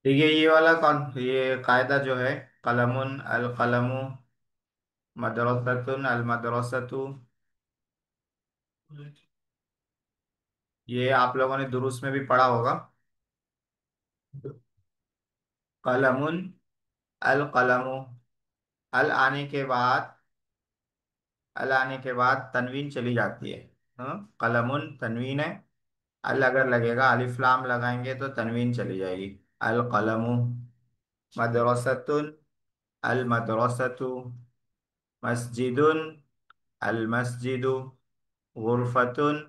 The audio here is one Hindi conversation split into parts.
ठीक है, ये वाला कौन, ये कायदा जो है, कलमुन अल कलमु, मदरसतुन अल मदरसतु, ये आप लोगों ने दुरूस में भी पढ़ा होगा। कलमुन अल कलमु, अल आने के बाद, अल आने के बाद तनवीन चली जाती है। हाँ, कलमुन तनवीन है। अल अगर लगेगा, अलिफ लाम लगाएंगे तो तनवीन चली जाएगी। अल कलमु, मदरसतुन अल मदरसतु, मस्जिदुन अल मस्जिदु, गुरफतुन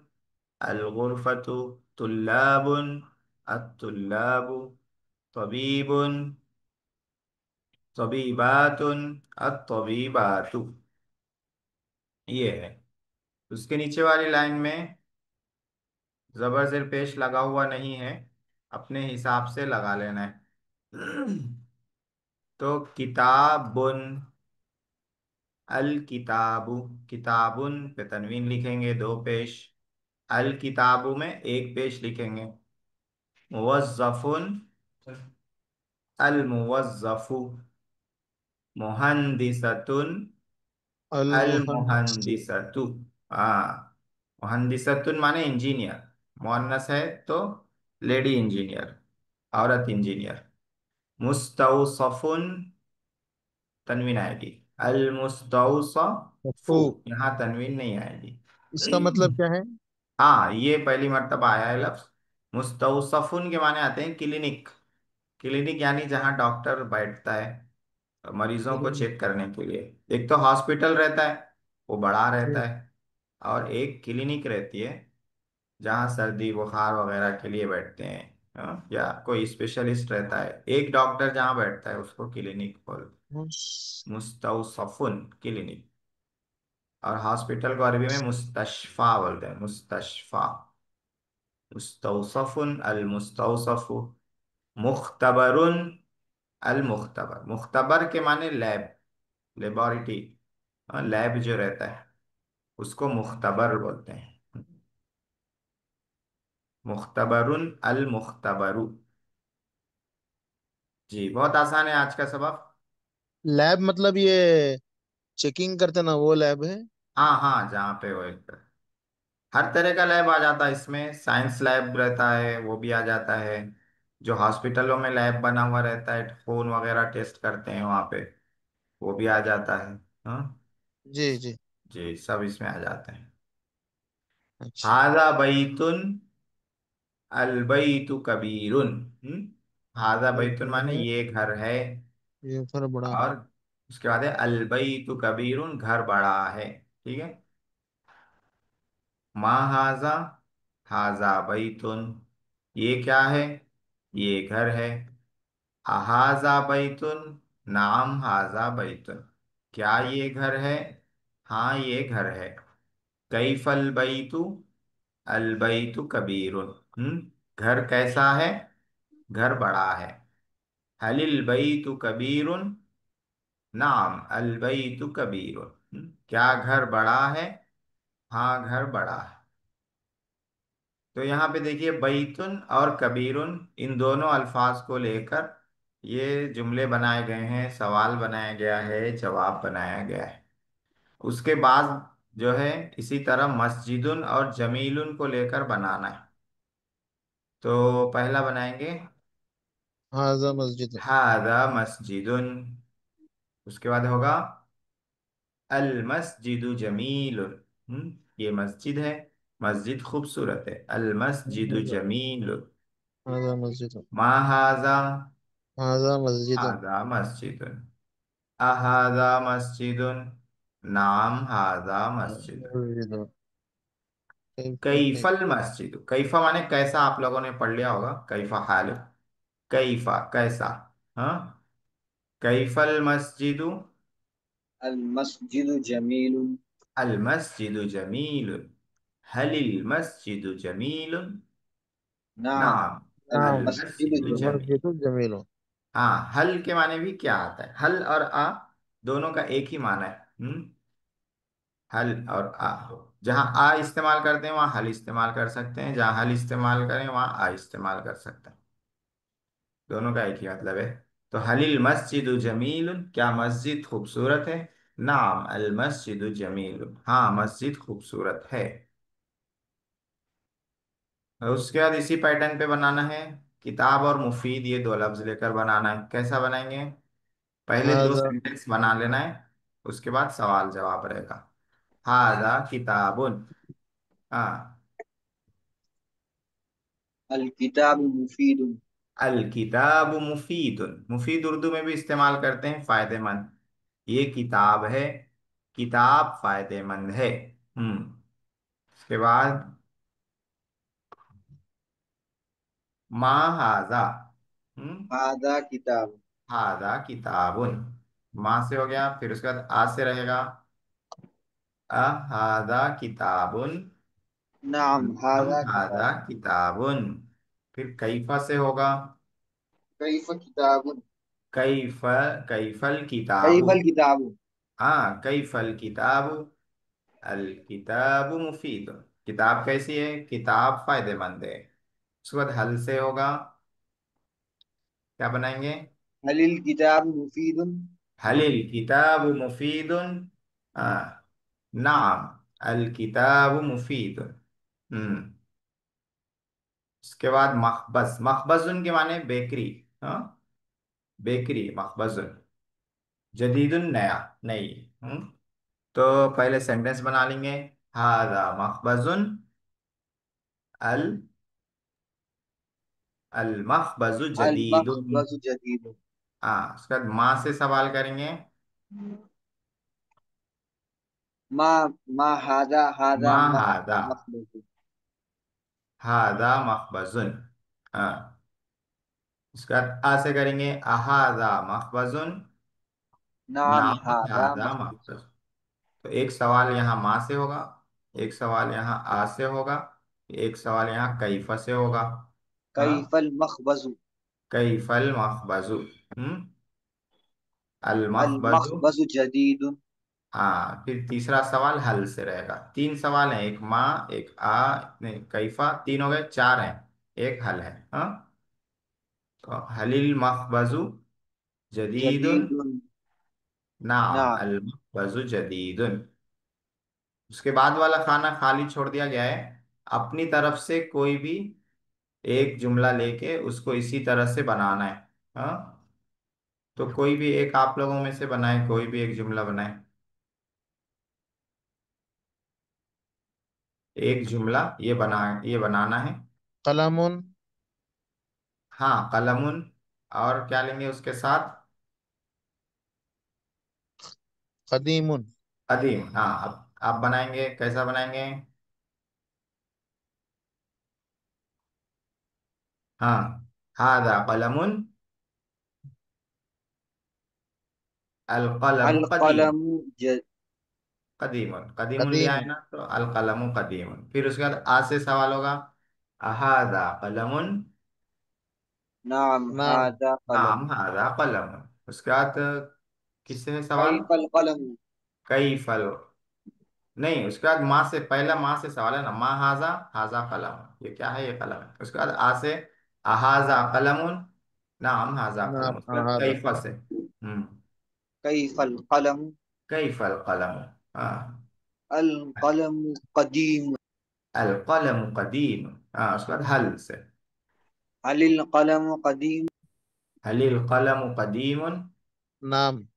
अल गुरफतु, तुल्लाबुन अत्तुल्लाबु, तबीबुन तबीबातुन अत्तबीबातु। ये है। उसके नीचे वाली लाइन में जबर जेर पेश लगा हुआ नहीं है, अपने हिसाब से लगा लेना है। तो किताबुन, अल किताबु, किताबुन पे तनवीन लिखेंगे दो पेश, अल किताबु में एक पेश लिखेंगे। मुवज्जफुन, अल मुवज्जफु, मुहंदिसतुन, अल अल मुहंदिस। मुहंदिसतु। हाँ, मुहंदिसतुन माने इंजीनियर, मुअन्नस है तो लेडी इंजीनियर, औरत इंजीनियर। मुस्तौसफुन, तनवीन आएगी। अल पप्पू। मुस्तौसफु, यहाँ तनवीन नहीं आएगी। इसका मतलब क्या है? हाँ, ये पहली मर्तबा आया है लफ्ज। मुस्तौसफुन के माने आते हैं क्लिनिक। क्लिनिक यानी जहाँ डॉक्टर बैठता है मरीजों को जी। चेक करने के लिए। एक तो हॉस्पिटल रहता है, वो बड़ा रहता है, और एक क्लिनिक रहती है जहाँ सर्दी बुखार वगैरह के लिए बैठते हैं। या कोई स्पेशलिस्ट रहता है, एक डॉक्टर जहाँ बैठता है उसको क्लिनिक बोल, मुस्तौसफुन क्लिनिक। और हॉस्पिटल को अरबी में मुस्तशफा बोलते हैं, मुस्तशफा। मुस्तौसफुन अल मुस्तौसफु, मुख्तबरुन अल मुख्तबर। मुख्तबर के माने लैब, लेबोरेटरी, लैब जो रहता है उसको मुख्तबर बोलते हैं। मुख्तबरुन अल मुख्तबरु। जी, बहुत आसान है आज का सबक। लैब मतलब ये चेकिंग करते ना, वो लैब है? हाँ हाँ, जहाँ पे वो हर तरह का लैब आ जाता है इसमें, साइंस लैब रहता है वो भी आ जाता है। जो हॉस्पिटलों में लैब बना हुआ रहता है, खून वगैरह टेस्ट करते हैं वहाँ पे, वो भी आ जाता है। हाँ जी जी। जी, सब इसमें आ जाते हैं। अच्छा। हाजा बैतुन अल बैतु कबीरुन। हाजा ये बैतुन घर माने है, ये घर है। ये घर बड़ा है। और उसके बाद है अल बैतु कबीरुन, घर बड़ा है। ठीक है। मा हाजा, हाजा बैतुन, ये क्या है, ये घर है। अहाजा बैतुन, नाम हाजा बैतुन, क्या ये घर है, हाँ ये घर है। कैफल बैतु, अल बैतु कबीरुन, घर कैसा है, घर बड़ा है। हलिल बैतु कबीरुन, नाम अल बैतु कबीरुन, क्या घर बड़ा है, हाँ घर बड़ा है। तो यहाँ पे देखिए, बैतुन और कबीरुन, इन दोनों अल्फाज को लेकर ये जुमले बनाए गए हैं, सवाल बनाया गया है, जवाब बनाया गया है। उसके बाद जो है, इसी तरह मस्जिदुन और जमीलुन को लेकर बनाना है। तो पहला बनाएंगे, हाजा मस्जिद। हादा मस्जिदुन। उसके बाद होगा अल मस्जिदु जमीलुन, ये मस्जिद है, मस्जिद खूबसूरत है। अल मस्जिदु जमीलुन। हाजा मस्जिद। मा हाजा, हाजा मस्जिद। हाजा मस्जिदुन। अहाजा मस्जिदुन, नाम हाजा मस्जिद। मस्जिद। कैफा कैफल कैफा। मस्जिद, कैफा माने कैसा, आप लोगों ने पढ़ लिया होगा, कैफा हाल, कैफा कैसा। हाँ, कैफल मस्जिदु, अल मस्जिद जमील। अल मस्जिदु जमील, हलिल मस्जिदु जमील, नाम नाम अल नाम मस्जिद मस्जिदु अल जमील। मस्जिद जमील। हाँ, हल के माने भी क्या आता है, हल और आ दोनों का एक ही माना है। हल और आ, जहाँ आ इस्तेमाल करते हैं वहाँ हल इस्तेमाल कर सकते हैं, जहाँ हल इस्तेमाल करें वहाँ आ इस्तेमाल कर सकते हैं। दोनों का एक ही मतलब है। तो हलिल मस्जिद जमील, क्या मस्जिद खूबसूरत है? नाम अल मस्जिद जमील, हाँ मस्जिद खूबसूरत है। और उसके बाद इसी पैटर्न पे बनाना है। किताब और मुफीद, ये दो लफ्ज लेकर बनाना है। कैसा बनाएंगे? पहले दो हाजा। सेंटेंस बना लेना है, उसके बाद सवाल जवाब रहेगा। हाजा किताबुन। हाँ। अल किताब मुफीद। अल किताब मुफीद, मुफीद उर्दू में भी इस्तेमाल करते हैं, फायदेमंद। ये किताब है, किताब फायदेमंद है। उसके बाद मा हाजा। हम्म हादा किताब। हाजा किताबुन, माँ से हो गया। फिर उसके बाद आ से रहेगा, अ हाजा किताबुन, नाम हम हादा हाजा किताब। किताबुन। फिर कैफा से होगा, कैफ किताब। कैफ, कैफल किताबु। कैफल किताब। हाँ कैफल किताबु, अल किताबु मुफीद, किताब कैसी है? किताब फायदेमंद है। उसके बाद हल से होगा, क्या बनाएंगे? हलिल किताब मुफीद। हलिल किताबु मुफीदुन, नाम अल किताबु मुफीद। उसके बाद मखबस, मखबजुन के माने बेकरी। हाँ, बेकरी मखबजुन। जदीदुन नया, नई। हम्म तो पहले सेंटेंस बना लेंगे। हादा मखबजुन अल, अल मखबजु अल जदीदुन। मखबज जदीद। हाँ, उसके बाद माँ से सवाल करेंगे। मा मा हादा हादा माँ हादा, मखबज। हादा मखबजुन। हाँ, उसके बाद आ से करेंगे, अहादा मखबजुन, नाम नाम हादा हादा मखबज। मखबज। तो एक सवाल यहाँ माँ से होगा, एक सवाल यहाँ आ से होगा, एक सवाल यहाँ कैफ से होगा। हाँ, कैफल मखबज। कैफल मखबजु। हम्म अल अल मखबजु। मखबज जदीद। हाँ, फिर तीसरा सवाल हल से रहेगा। तीन सवाल हैं, एक माँ, एक आ, नहीं कैफा, तीन हो गए, चार हैं, एक हल है। हाँ, तो हलिल मखबजु जदीदुन, जदीद। नाम नाम। अल मखबजु जदीदुन। उसके बाद वाला खाना खाली छोड़ दिया गया है। अपनी तरफ से कोई भी एक जुमला लेके उसको इसी तरह से बनाना है। हाँ, तो कोई भी एक आप लोगों में से बनाए, कोई भी एक जुमला बनाए, एक जुमला ये बनाना है। कलमुन। हाँ कलमुन, और क्या लेंगे उसके साथ? कदीमुन। कदीम। हाँ, अब आप बनाएंगे, कैसा बनाएंगे? हाँ, हादा कलमुन, अल अल कलमु कदीम। कलम कदीमुन, कदीमुन लिया है कदीमुन। ना, तो अल कलमु कदीमुन। फिर उसके बाद आ से सवाल होगा, हादा कलमुन, नाम नाम। हादा कलम। नाम हादा कलमुन। उसके बाद किससे है सवाल? कैफल कलम। कई फल, नहीं उसके बाद माँ से, पहला माँ से सवाल है ना, माँ हाजा, हाजा कलम, ये क्या है? ये कलम है। उसके बाद आ से, अहाजा कलमुन, नाम हाजा कलम। नाम उसके बाद हादा। कैफा से, कैफल कलम। कैफल कलम। हाँ, अल कलम कदीम। अल कलम कदीम। हाँ, उसके बाद हल से, हलिल कलम कदीम। हलिल कलम कदीम, नाम।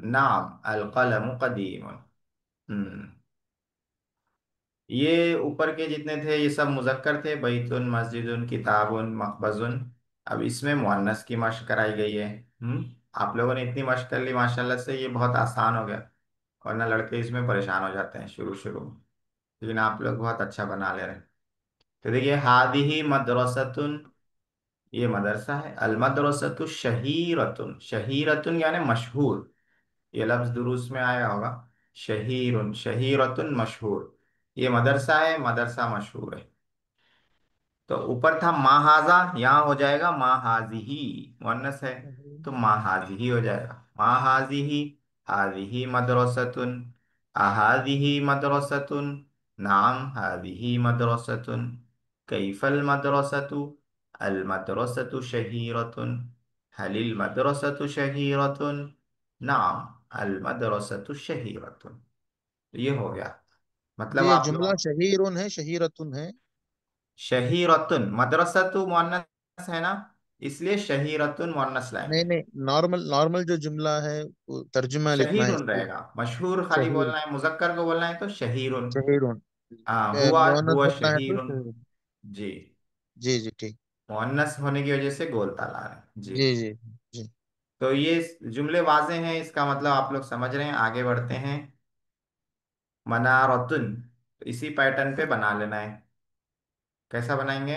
नाम अल कलम कदीम। हम्म ये ऊपर के जितने थे ये सब मुजक्कर थे, बैतुन मस्जिदुन किताबुन मखबजुन। अब इसमें मुअन्नस की मशक कराई गई है। आप लोगों ने इतनी मशक कर ली माशाल्लाह से, ये बहुत आसान हो गया। वरना लड़के इसमें परेशान हो जाते हैं शुरू शुरू में, लेकिन आप लोग बहुत अच्छा बना ले रहे हैं। तो देखिए, हादिही मदरसतुन, ये मदरसा है। अल मदरसतु शहीरतुन, शहीरतुन यानी मशहूर, ये लफ्ज दुरूस में आया होगा। शहीरुन, शहीरतुन मशहूर, ये मदरसा है, मदरसा मशहूर है। तो ऊपर था महाजा, यहाँ हो जाएगा महाजिही, मुअन्नस है, तो महाजिही हो जाएगा। महाजिही, हाजिही मदरसतुन, अहादिही मदरसतुन, नाम हादिही मदरसतुन, कैफल मदरसतु, अल मदरसतु शहीरतुन, हलिल मदरसतु शहीरतुन, नाम अल मदरसतु शहीरतुन। ये हो गया। मतलब ये आप जुमला लोग, शहीरुन है, शहीरतुन है? शहीरतुन, मदरसतु मुअन्नस है ना, इसलिए शहीरतुन मुअन्नस नहीं लाएंगे। नहीं, नॉर्मल नॉर्मल जो जुमला है वो तर्जुमा लिखना है शहीरुन इसको। रहेगा, मशहूर खाली शहीर, बोलना है, मुजक्कर को बोलना है तो शहीरुन। शहीरुन। हाँ, हुआ मोहनत हुआ बोलना है तो शहीरुन। शहीर। जी। जी जी ठीक। मुअन्नस होने की वजह से गोलता ला रहे हैं जी। जी जी जी। तो ये जुमले वाजे हैं, इसका मतलब आप लोग समझ रहे हैं। आगे बढ़ते हैं। मनारतुन, तो इसी पैटर्न पे बना लेना है। कैसा बनाएंगे?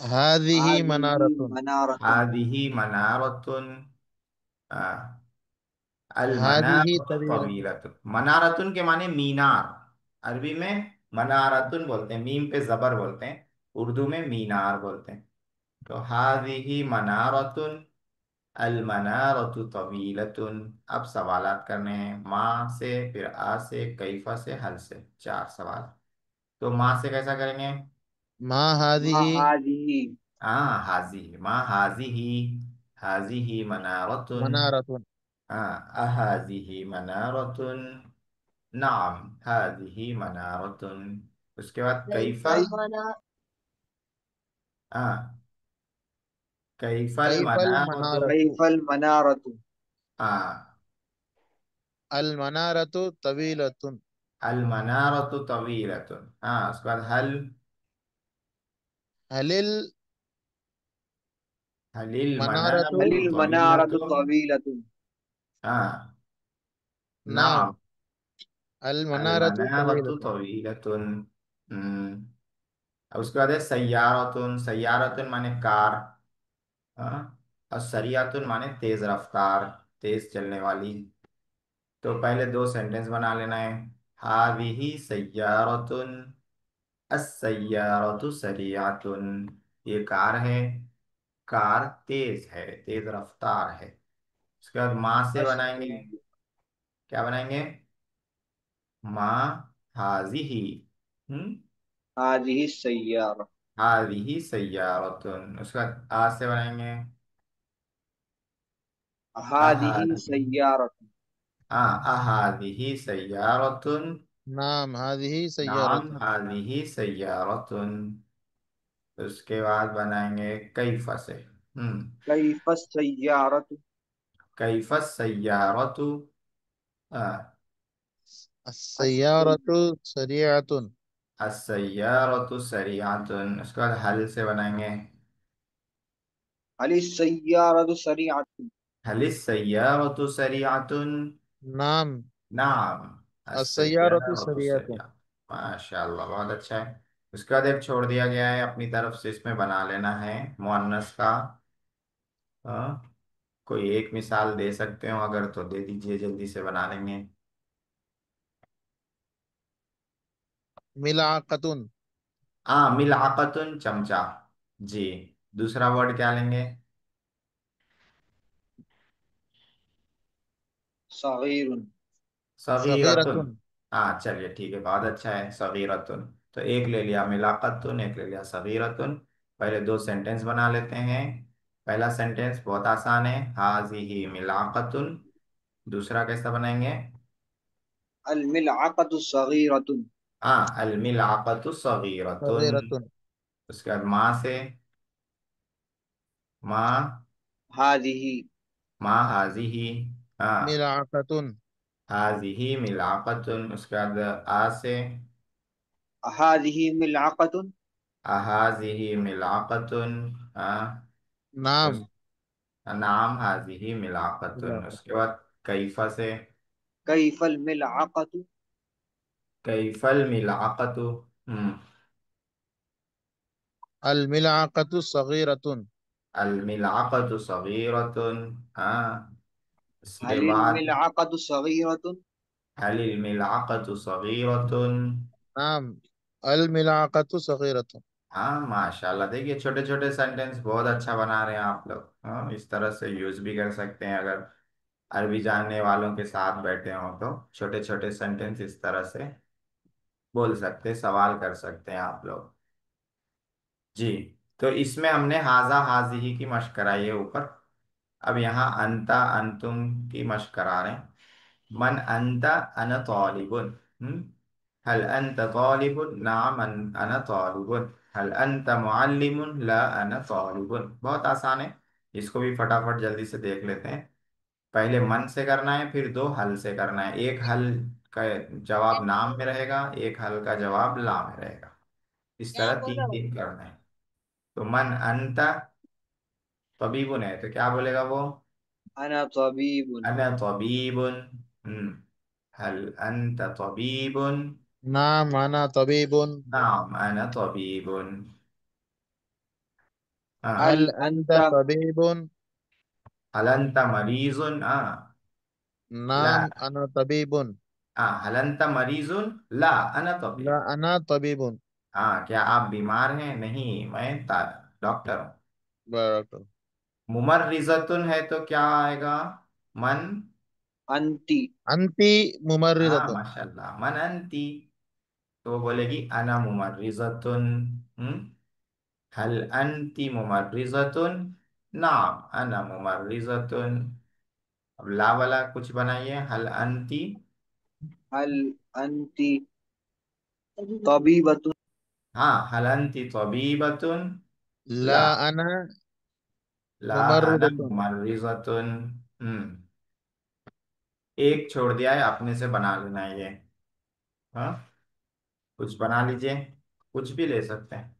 हादिही हादिही मनारतुन। मनारतुन। हादिही मनारतुन। अल हादिही मनारतु तवीलतुन। तवीलतुन, मनारतुन के माने मीनार। अरबी में मनारतुन बोलते हैं, मीम पे जबर बोलते हैं। उर्दू में मीनार बोलते हैं। तो हादिही मनारतुन, अल मनारतु तवीलतुन। अब सवालात करने हैं, माँ से, फिर आ से, कैफा से, हल से, चार सवाल। तो माँ से कैसा करेंगे? मा मा हादिही हादिही हाँ, हाजी, माँ हाजी ही, हाजी ही मनारतुन। मनारतुन। हाँ, अहाजी ही मनारतुन, नाम हाजी ही मनारतुन। उसके बाद कैफा। कई हाँ, कैफल कैफल मनारतु। मनारतु। कैफल मनारतु। हाँ, अल मनारतु तवीलतुन। अल मनारतु तवीलतुन। हाँ, उसके बाद हल। हलिल हलिल मनारतु मनारतु हलिल मनारतु तवीलतुन। तवीलतुन। हाँ, नाम नाम अल अल मनारतु मनारतु तवीलतुन। तवीलतुन। अब उसके बाद है सय्यारतुन। सय्यारतुन माने कार। हाँ, और सरियातुन माने तेज रफ्तार, तेज चलने वाली। तो पहले दो सेंटेंस बना लेना है। हादिही सय्यारतुन, अस्सय्यारतु सरियातुन। ये कार है, कार तेज है, तेज रफ्तार है। उसके बाद माँ से बनाएंगे। अस्सय्य क्या बनाएंगे? माँ हाजिही। हम्म। हादिही सय्यारा। हाजिही सय्यारतुन। उसके बाद आ से बनाएंगे। हादिही अहादिही। सय्यारतुन। हाँ, अहादिही सय्यारतुन, नाम हादिही नाम सय्यारतुन। हादिही सय्यारतुन। उसके बाद बनाएंगे कैफा से। कैफ सय्यारतु। कैफ सय्यारतु। अस्सय्यारतु सरियतुन। असय्यारतु सरियातुन। उसके बाद हल से बनाएंगे। अली सय्यारतु सरिअतुन। हल सय्यारतु सरियातुन, नाम नाम अस्सय्यारतु असय्यारतु सरियतुन। सरिया। माशाल्लाह, बहुत अच्छा है। उसके बाद एक छोड़ दिया गया है अपनी तरफ से, इसमें बना लेना है मुअन्नस का। हाँ, कोई एक मिसाल दे सकते हो अगर तो दे दीजिए, जल्दी से बना लेंगे। मिलाकतुन। हाँ, मिलाकतुन चमचा। जी। दूसरा वर्ड क्या लेंगे? सगीरुन। सगीरतुन। सगीरतुन। हाँ, चलिए ठीक है, बहुत अच्छा है, सगीरतुन। तो एक ले लिया मिलाकतुन, एक ले लिया सगीरतुन। पहले दो सेंटेंस बना लेते हैं। पहला सेंटेंस बहुत आसान है, हाजिही मिलाकतुन। दूसरा कैसा बनाएंगे? अल मिलअकतु सगीरतुन। हाँ, अल मिलाकतु सगीरतुन। सगीरतुन। उसके बाद माँ से। माँ, हादिही माँ हाजिही। हाँ, मिलाकतुन। हाजिही मिलाकतुन। उसके बाद आ से। हादिही मिलअकतुन। अहाजिही मिलाकतुन। हाँ। नाम उस नाम हाजिही मिलाकतुन। उसके मिलाकतुन। बाद कैफा से। कैफल मिलअकतु। कैफल मिलाकतु। हम्म। अल मिलाकतु सगीरतुन। अल मिलाकतु सगीरतुन। हाँ। उसके हलिल बाद मिलअकतु सगीरतुन। हलिल मिलाकतु सगीरतुन। नाम अल मिलाकतु सगीरतुन। हाँ, माशाल्लाह, देखिए छोटे छोटे सेंटेंस बहुत अच्छा बना रहे हैं आप लोग। हाँ, इस तरह से यूज भी कर सकते हैं अगर अरबी जानने वालों के साथ बैठे हो तो। छोटे छोटे सेंटेंस इस तरह से बोल सकते, सवाल कर सकते हैं आप लोग। जी। तो इसमें हमने हाजा हाजिही की मशक कराई है ऊपर। अब यहाँ अंता अंतुम की मशक करा रहे हैं। मन अंता अना तालिबुन। हल अंत तालिबुन नाम अना तालिबुन। हल अंत मुअल्लिमुन ला अना तालिबुन। बहुत आसान है। इसको भी फटाफट जल्दी से देख लेते हैं। पहले मन से करना है, फिर दो हल से करना है। एक हल का जवाब नाम में रहेगा, एक हल का जवाब ला में रहेगा। इस तरह तीन तीन करना है। तो मन अंता तबीबुन है तो क्या बोलेगा वो? अना तबीबुन। अना तबीबुन। हम्म। हल अंत तबीबुन। नाम अना तबीबुन। नाम अना तबीबुन। हाँ। हल हल अंत अंत तबीबुन। हल अंत मरीजुन। हाँ। नाम ला। अना तबीबुन। हाँ, हल अंत मरीजुन। ला अना ला तबीब। अना तबीबुन। हाँ, क्या आप बीमार हैं? नहीं, मैं डॉक्टर हूँ। बराबर। मुमर्रिजतुन है तो क्या आएगा? मन। अंती। अंती हाँ, मुमर्रिदतुन। माशाल्लाह, मन अंती। तो वो बोलेगी अना मुमर्रिजतुन। हम्म। हल अंती मुमर्रिजतुन। नाम अना मुमर्रिजतुन। अब ला वाला कुछ बनाइए। हल अंती। हल अंती तबीबतुन। हाँ, हल अंती तबीबतुन। ला ला। अना ला अना मुमर्रिदतुन। मुमर्रिजतुन। एक छोड़ दिया है, अपने से बना लेना है ये। हाँ, कुछ बना लीजिए। कुछ भी ले सकते हैं।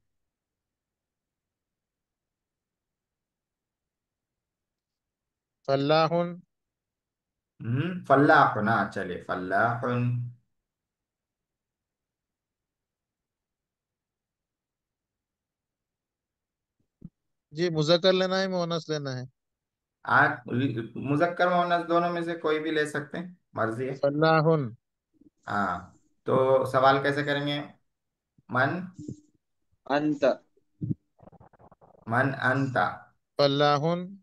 फल्लाहुन। फल्लाहुन। हाँ, चलिए फल्लाहुन। जी मुजक्कर लेना है मुअन्नस लेना है? आप मुजक्कर मुअन्नस दोनों में से कोई भी ले सकते हैं, मर्जी है। फल्लाहुन। हाँ, तो सवाल कैसे करेंगे? मन। अंत। मन अंता। फल्लाहुन।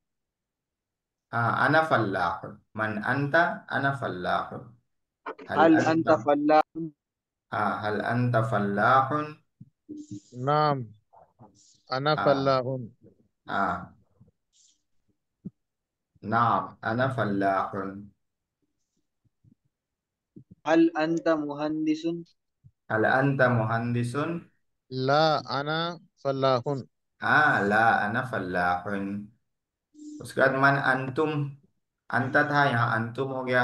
हाँ, अना फल्लाहुन। मन अंता अना फल्लाहुन। हल हल अंत अंता। फल्लाहुन। हाँ, हल अंता फल्लाहुन। नाम अना हाँ। फल्लाहुन। हाँ। नाम अना फल्लाहुन। हल अंत मुहंदिसुन। हल अंता मुहंदिसुन। ला अना फल्लाहुन। हाँ, ला अना फल्लाहुन। उसके बाद मन अंतुम। अंत था, यहाँ अंतुम हो गया।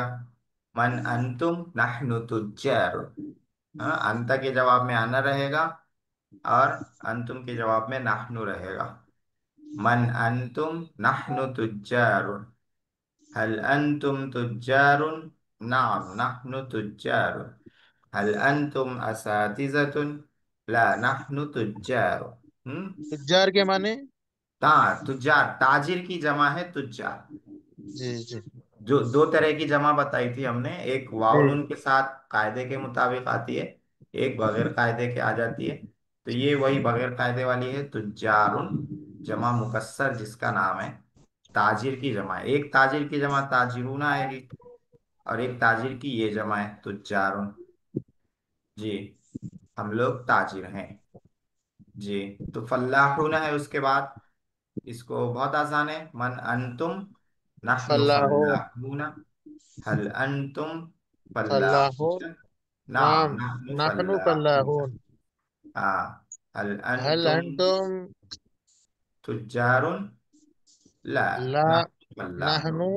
मन अंतुम नहनु तुज्जार। हाँ, अंत के जवाब में अना रहेगा, और अंतुम के जवाब में नाहनु रहेगा। मन अंतुम नहनु तुज्जार। हल अंतुम तुज्जारुन। नाम नहनु तुज्जार। हल अंतुम असातिज़तुन। ला नहनु तुज्जार। हम्म। तुज्जार के माने? तुज्जार ताजिर की जमा है तुज्जार। जी जी। जो दो तरह की जमा बताई थी हमने, एक वाउन जी। के साथ कायदे के मुताबिक आती है, एक बगैर कायदे के आ जाती है। तो ये वही बगैर कायदे वाली है, तुज्जारुन। जमा मुकस्सर जिसका नाम है। ताजिर की जमा है, एक ताजिर की जमा ताजिरून आएगी, और एक ताजिर की ये जमा है तुज्जारुन। जी। हम लोग ताजिर हैं। जी। तो फल्लाहून है उसके बाद। इसको बहुत आसान है। मन अंतुम नहनु फल्लाहुन। फल्लाहून। हल अंतुम फल्लाहुन। फल्लाहून। नाम नाम नहनु नहनु फल्लाहून। फल्लाहुन। हाँ। हल हल अंतुम अंतुम तुज्जारुन। ला ला नहनु फल्लाहून। नहनु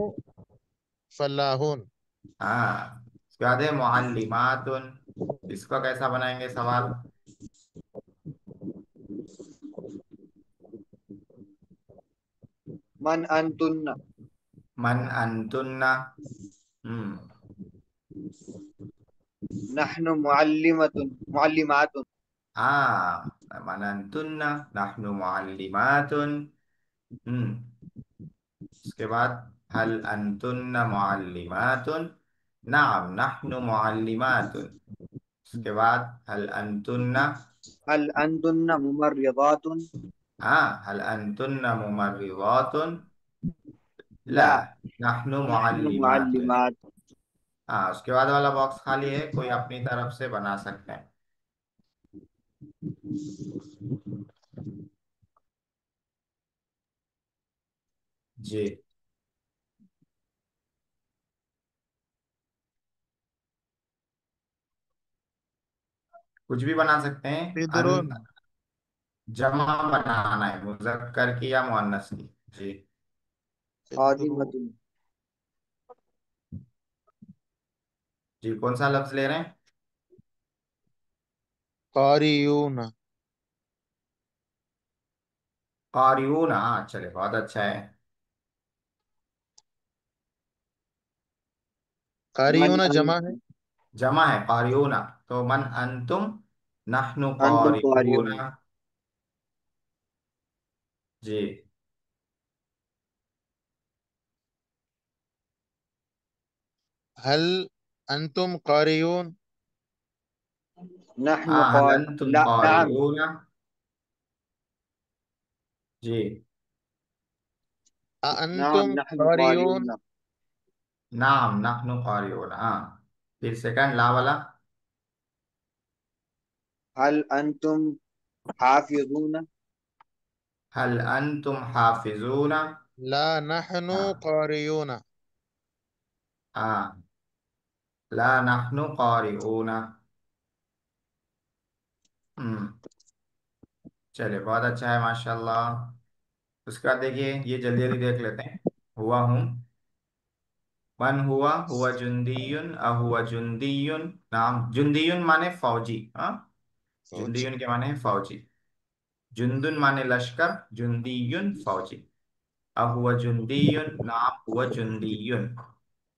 फल्लाहुन। हाँ। उसके बाद है मुअल्लिमातुन। इसको कैसा बनाएंगे सवाल? मन अंतुन्ना। मन अंतुन्ना। हम्म। नहनु मुअल्लिमतुन मुअल्लिमातुन। मन अंतुन्ना नहनु मुअल्लिमातुन। हम्म। उसके बाद हल अंतुन्ना मुअल्लिमातुन। नाम नहनु मुअल्लिमातुन। उसके बाद हल अंतुन्ना। हल अंतुन्ना मुमर्रिदातुन। हल अंतुन्ना मुमर्रिदातुन। ला ला नहनु नहनु मुअल्लिमातुन। मुअल्लिमात। उसके बाद वाला बॉक्स खाली है, कोई अपनी तरफ से बना सकते हैं। जी, कुछ भी बना सकते हैं। पिदरुन। जमा बनाना है मुजक्कर की या मुअन्नस की। जी। पिदरु। खादिमतुन। जी, कौन सा लफ्ज ले रहे हैं? कारियून। कारियून, हाँ चले, बहुत अच्छा है। मन कारियून जमा है। अंतुम। जमा है कारियूना। तो मन अंतुम, नहनु अंतुम कारियून। कारियूना। जी। हल अंतुम कारियून। नहनु हाँ, हल कार अंतुम ला नाम। कारियूना। जी। अ नाम अंतुम नहनु कारियून। कारियून। नाम नहनु कारियूना, हाँ। फिर सेकंड ला वाला। हल अंतुम हाफिजून। हल अंतुम हाफिजूना। ला नहनु हाँ। कारियून। हाँ, ला नहनु कारिऊना। हम्म। चलिए, बहुत अच्छा है माशाल्लाह। उसके बाद देखिए, ये जल्दी जल्दी देख लेते हैं। हुआ हूँ। मन हुआ, हुआ जुंदीयुन, अहुआ जुंदीयुन। नाम जुंदीयुन माने फौजी, हाँ। फौजी। जुंदीयुन के माने है फौजी। जुंदुन माने लश्कर, जुंदीयुन फौजी। अहुआ जुंदीयुन, नाम हुआ जुंदीयुन।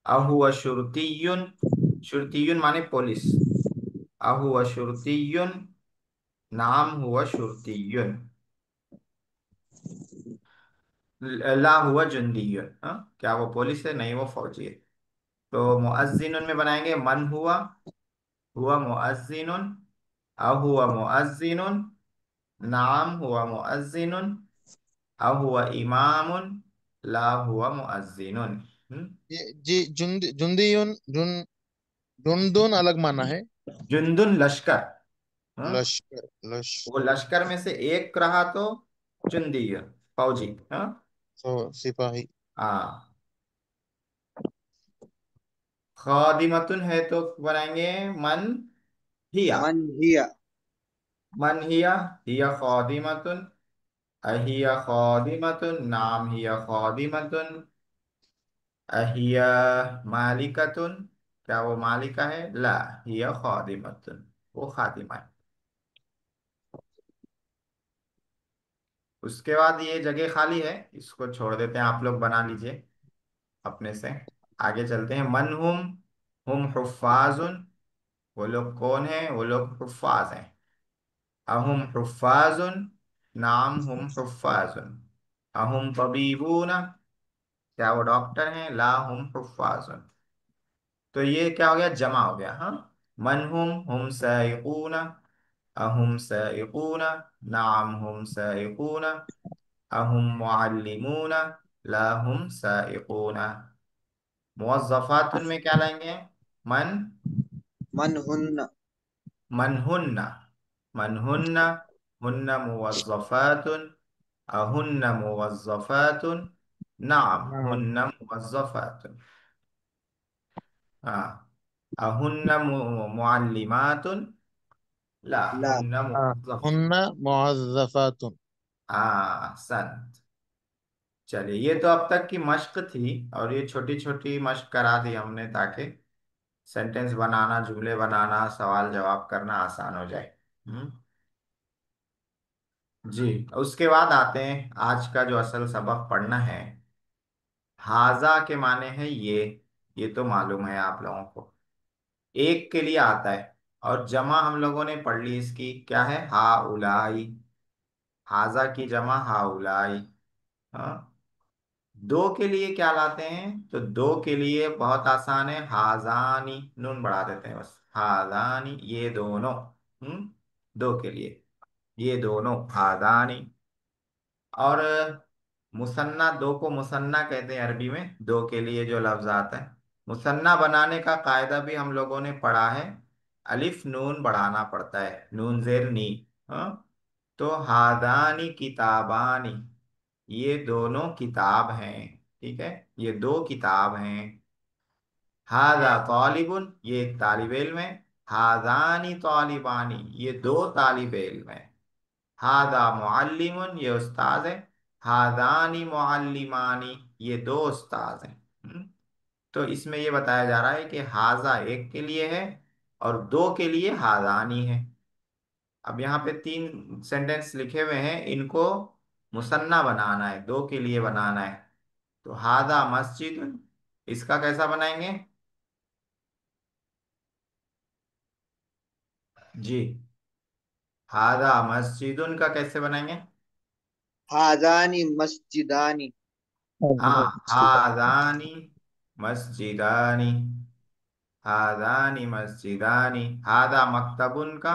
अहुआ शुरतीयुन, शुरतीयुन माने पुलिस। अहुआ शुरतीयुन, नाम हुआ शुरतीयुन। ला हुआ जुंदीयुन, हाँ, क्या वो पुलिस है? नहीं, वो फौजी है। तो मुअज्जिनुन में बनाएंगे मन हुआ मुअज्जिनुन। अहुआ मुअज्जिनुन, नाम हुआ मुअज्जिनुन। अहुआ इमामुन, ला हुआ मुअज्जिनुन। ये जी जुंदीयुन जुंदुन अलग माना है। जुंदुन लश्कर। हाँ? लश्कर वो लश्कर में से एक रहा तो जुंदी है, फौजी। हाँ। सिपाही। हाँ। खादिमतुन है तो बनाएंगे मन हिया। मन हिया। मन हिया खादिमतुन। अहिया खादिमतुन, नाम हिया खादिमतुन। अहिया मालिकतुन, क्या वो मालिका है? ला, हिया खादिमतुन, वो खादिमा है। उसके बाद ये जगह खाली है, इसको छोड़ देते हैं, आप लोग बना लीजिए अपने से। आगे चलते हैं। मन हुम हुफ्फाजुन। वो लोग कौन है? वो लोग हुफ्फाज हैं। अहुम हुफ्फाजुन, नाम हुम हुफ्फाजुन। अहुम तबीबूना, क्या वो डॉक्टर हैं? ला हुम हुफ्फाजुन। तो ये क्या हो गया? जमा हो गया, हाँ। मन हुम साइकूना। अहुम साइकूना, नाम हुम साइकूना। अहुम मुअल्लिमूना, ला हुम साइकूना। मुवज़्ज़फ़ातुन में क्या लाएंगे? मन मन हुन्न। मन हुन्ना। मन हुन्ना, हुन्ना मुवज़्ज़फ़ातुन। अहुन्ना मुवज़्ज़फ़ातुन, नाम नाम। हुन्ना मुवज़्ज़फ़ातुन। हाँ। अहुन्ना मुअल्लिमातुन। ला, ला। हुन्ना हाँ, मुवज़्ज़फ़। हुन्ना मुअज़्ज़फ़ातुन। हाँ, संत। चलिए, ये तो अब तक की मश्क थी, और ये छोटी छोटी मश्क करा दी हमने ताकि सेंटेंस बनाना, जुमले बनाना, सवाल जवाब करना आसान हो जाए। हम्म। जी। उसके बाद आते हैं आज का जो असल सबक पढ़ना है। हाजा के माने हैं ये तो मालूम है आप लोगों को। एक के लिए आता है, और जमा हम लोगों ने पढ़ ली इसकी, क्या है? हा उलाई। हाजा की जमा हा उलाई। हाँ। दो के लिए क्या लाते हैं? तो दो के लिए बहुत आसान है, हाजानी, नून बढ़ा देते हैं बस, हाजानी, ये दोनों। दो के लिए, ये दोनों हादानी। और मुसन्ना, दो को मुसन्ना कहते हैं अरबी में, दो के लिए जो लफ्ज आता है। मुसन्ना बनाने का कायदा भी हम लोगों ने पढ़ा है। अलिफ नून बढ़ाना पड़ता है, नून जेर नी। हाँ। तो हादानी किताबानी, ये दोनों किताब हैं। ठीक है, ये दो किताब हैं। हाजा तालिबुन, ये एक तालिब इल्म है। हाजानी तालिबानी, ये दो तालिब इल्म है। हादा मुअल्लिमुन, ये उस्ताद है। हादानी मुअल्लिमानी, ये दो उस्ताद हैं। तो इसमें ये बताया जा रहा है कि हाजा एक के लिए है और दो के लिए हादानी है। अब यहाँ पे तीन सेंटेंस लिखे हुए हैं, इनको मुसन्ना बनाना है, दो के लिए बनाना है। तो हादा मस्जिद, इसका कैसा बनाएंगे? जी, हादा मस्जिदुन का कैसे बनाएंगे? हादानी मस्जिदानी। हाँ, हादानी मस्जिदानी। हादानी मस्जिदानी। हादा मक्तबुन का?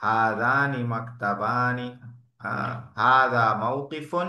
हादानी मक्तबानी। हाँ, हादा मौकिफुन।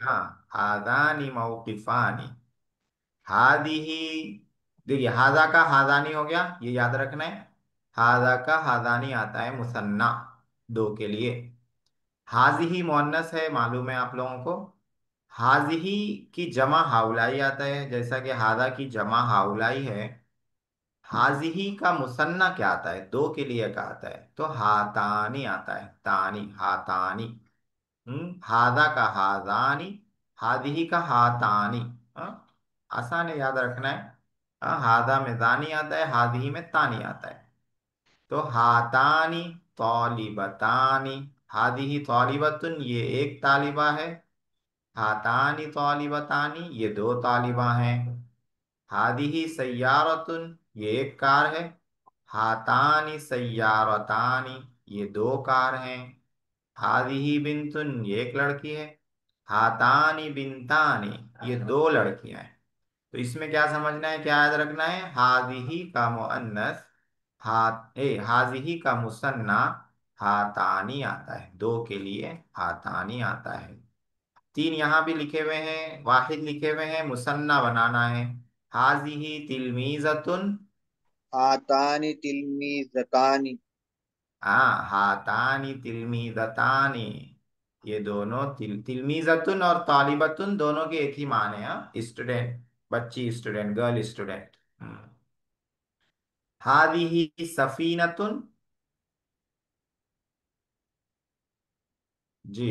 हाँ, हादानी मौकिफानी। हादिही, देखिए हादा का हादानी हो गया, ये याद रखना है। हादा का हादानी आता है मुसन्ना, दो के लिए। हाजिही मुअन्नस है, मालूम है आप लोगों को। हाजिही की जमा हाउलाई आता है, जैसा कि हादा की जमा हाउलाई है। हाजिही का मुसन्ना क्या आता है, दो के लिए का आता है, तो हातानी आता है, तानी, हातानी। हादा का हादानी, हादिही का हातानी। हाँ, आसान है, याद रखना है। हाँ, हादा में दानी आता है, हादिही में तानी आता है। तो हातानी तौलिबतानी। हादिही तौलिबतुन, ये एक तालिबा है। हातानी तौलिबतानी, ये दो तालिबा हैं। हादिही सय्यारतुन, ये एक कार है। हातानी सय्यारतानी, ये दो कार हैं। हादिही बिंतुन, ये एक लड़की है। हातानी बिंतानी, ये दो लड़कियां हैं। तो इसमें क्या समझना है, क्या याद रखना है? हादिही का मुअन्नस हाजिही का मुसन्ना हातानी आता है, दो के लिए हातानी आता है। तीन यहाँ भी लिखे हुए हैं, वाहिद लिखे हुए हैं, मुसन्ना बनाना है। हाजिही तिलमीजतुन। हातानी तिलमीजतानी। हाँ, हातानी तिलमीजतानी, ये दोनों तिलमीजतुन और तालिबतुन दोनों के एक ही माने, हाँ, स्टूडेंट, बच्ची, स्टूडेंट, गर्ल स्टूडेंट। हादिही सफीनतुन। जी,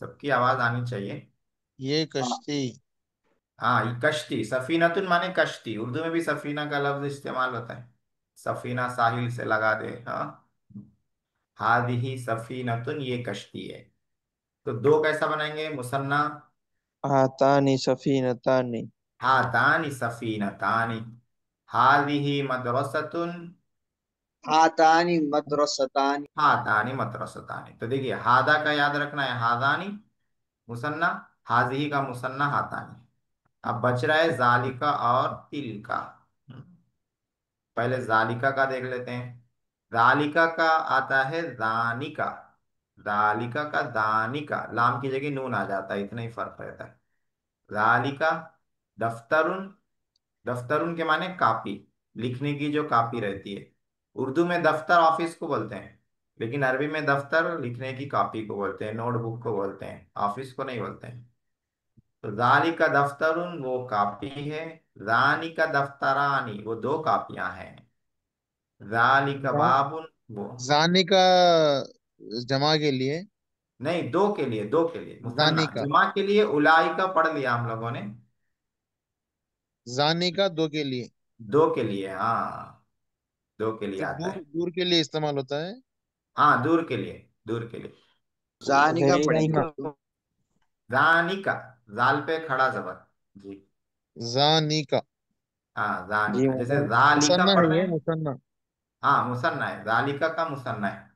सबकी आवाज आनी चाहिए। ये कश्ती। हाँ, ये कश्ती, सफीनतुन माने कश्ती, उर्दू में भी सफीना का लफ्ज इस्तेमाल होता है। सफीना साहिल से लगा दे, हाँ। हादिही सफीनतुन, ये कश्ती है। तो दो कैसा बनाएंगे मुसन्ना? हातानी सफीनतानी हातानी सफीनतानी। हादिही मदरसतुन। हातानी मदरसतानी। हातानी मदरसतानी। तो देखिए, हादा का याद रखना है, हादानी मुसन्ना, हाजिही का मुसन्ना हातानी। अब बच रहा है जालिका और तिल का। पहले जालिका का देख लेते हैं। जालिका का आता है दानिका। जालिका का दानिका, लाम की जगह नून आ जाता है, इतना ही फर्क रहता है। जालिका दफ्तरुन। दफ्तरुन के माने कापी, लिखने की जो कापी रहती है। उर्दू में दफ्तर ऑफिस को बोलते हैं, लेकिन अरबी में दफ्तर लिखने की कॉपी को बोलते हैं, नोटबुक को बोलते हैं, ऑफिस को नहीं बोलते हैं। तो जाली का दफ्तरुन, वो कापी है। रानी का दफ्तरानी, वो दो कापियां हैं। जाली का जा, बाबुन, वो जानी का जमा के लिए। नहीं, दो के लिए, दो के लिए मुसन्ना, जानी का। जुमा के लिए उलाई का पढ़ लिया हम लोगों ने। जानी का दो के लिए। दो के लिए, हाँ, दो के लिए तो आता दूर है। दूर के लिए इस्तेमाल होता है। हाँ, दूर के लिए, दूर के लिए। जानी का जैनी पढ़ेंगे का। तो। जानी का, जाल पे खड़ा जबर। जी, जानी का। हाँ, जानी जी का, जैसे मतलब जालिका मुसन्ना पढ़ है रहे ये हैं। मुसन्ना। हाँ, मुसन्ना है, जालिका का मुसन्ना है।